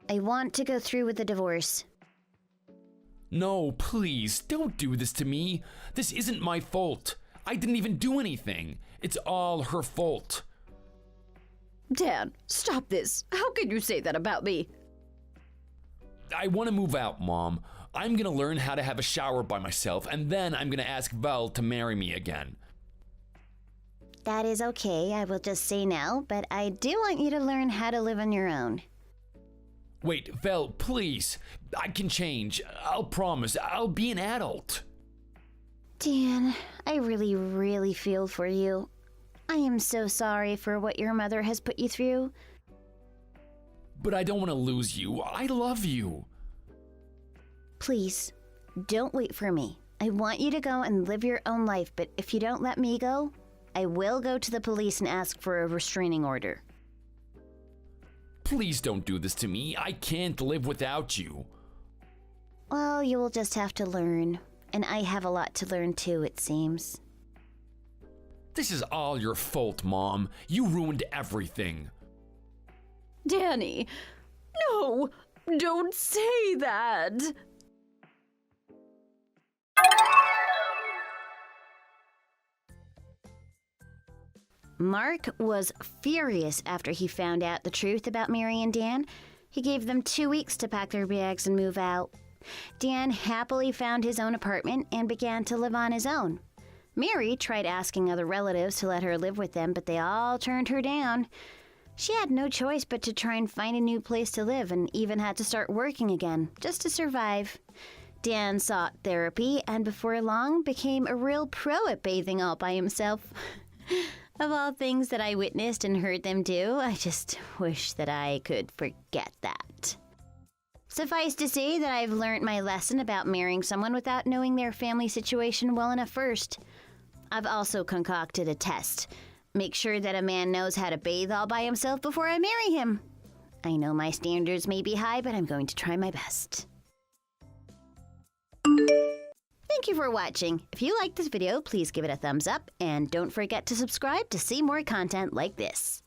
I want to go through with the divorce.
No, please, don't do this to me. This isn't my fault. I didn't even do anything. It's all her fault.
Dan, stop this. How can you say that about me?
I want to move out, Mom. I'm gonna learn how to have a shower by myself, and then I'm gonna ask Vel to marry me again.
That is okay, I will just say no, but I do want you to learn how to live on your own.
Wait, Vel, please. I can change. I'll promise. I'll be an adult.
Dan, I really feel for you. I am so sorry for what your mother has put you through.
But I don't want to lose you. I love you.
Please, don't wait for me. I want you to go and live your own life, but if you don't let me go, I will go to the police and ask for a restraining order.
Please don't do this to me. I can't live without you.
Well, you will just have to learn. And I have a lot to learn too, it seems.
This is all your fault, Mom. You ruined everything.
Danny, no, don't say that.
Mark was furious after he found out the truth about Mary and Dan. He gave them 2 weeks to pack their bags and move out. Dan happily found his own apartment and began to live on his own. Mary tried asking other relatives to let her live with them, but they all turned her down. She had no choice but to try and find a new place to live and even had to start working again, just to survive. Dan sought therapy and before long became a real pro at bathing all by himself. Of all things that I witnessed and heard them do, I just wish that I could forget that. Suffice to say that I've learned my lesson about marrying someone without knowing their family situation well enough first. I've also concocted a test. Make sure that a man knows how to bathe all by himself before I marry him. I know my standards may be high, but I'm going to try my best. Thank you for watching. If you liked this video, please give it a thumbs up and don't forget to subscribe to see more content like this.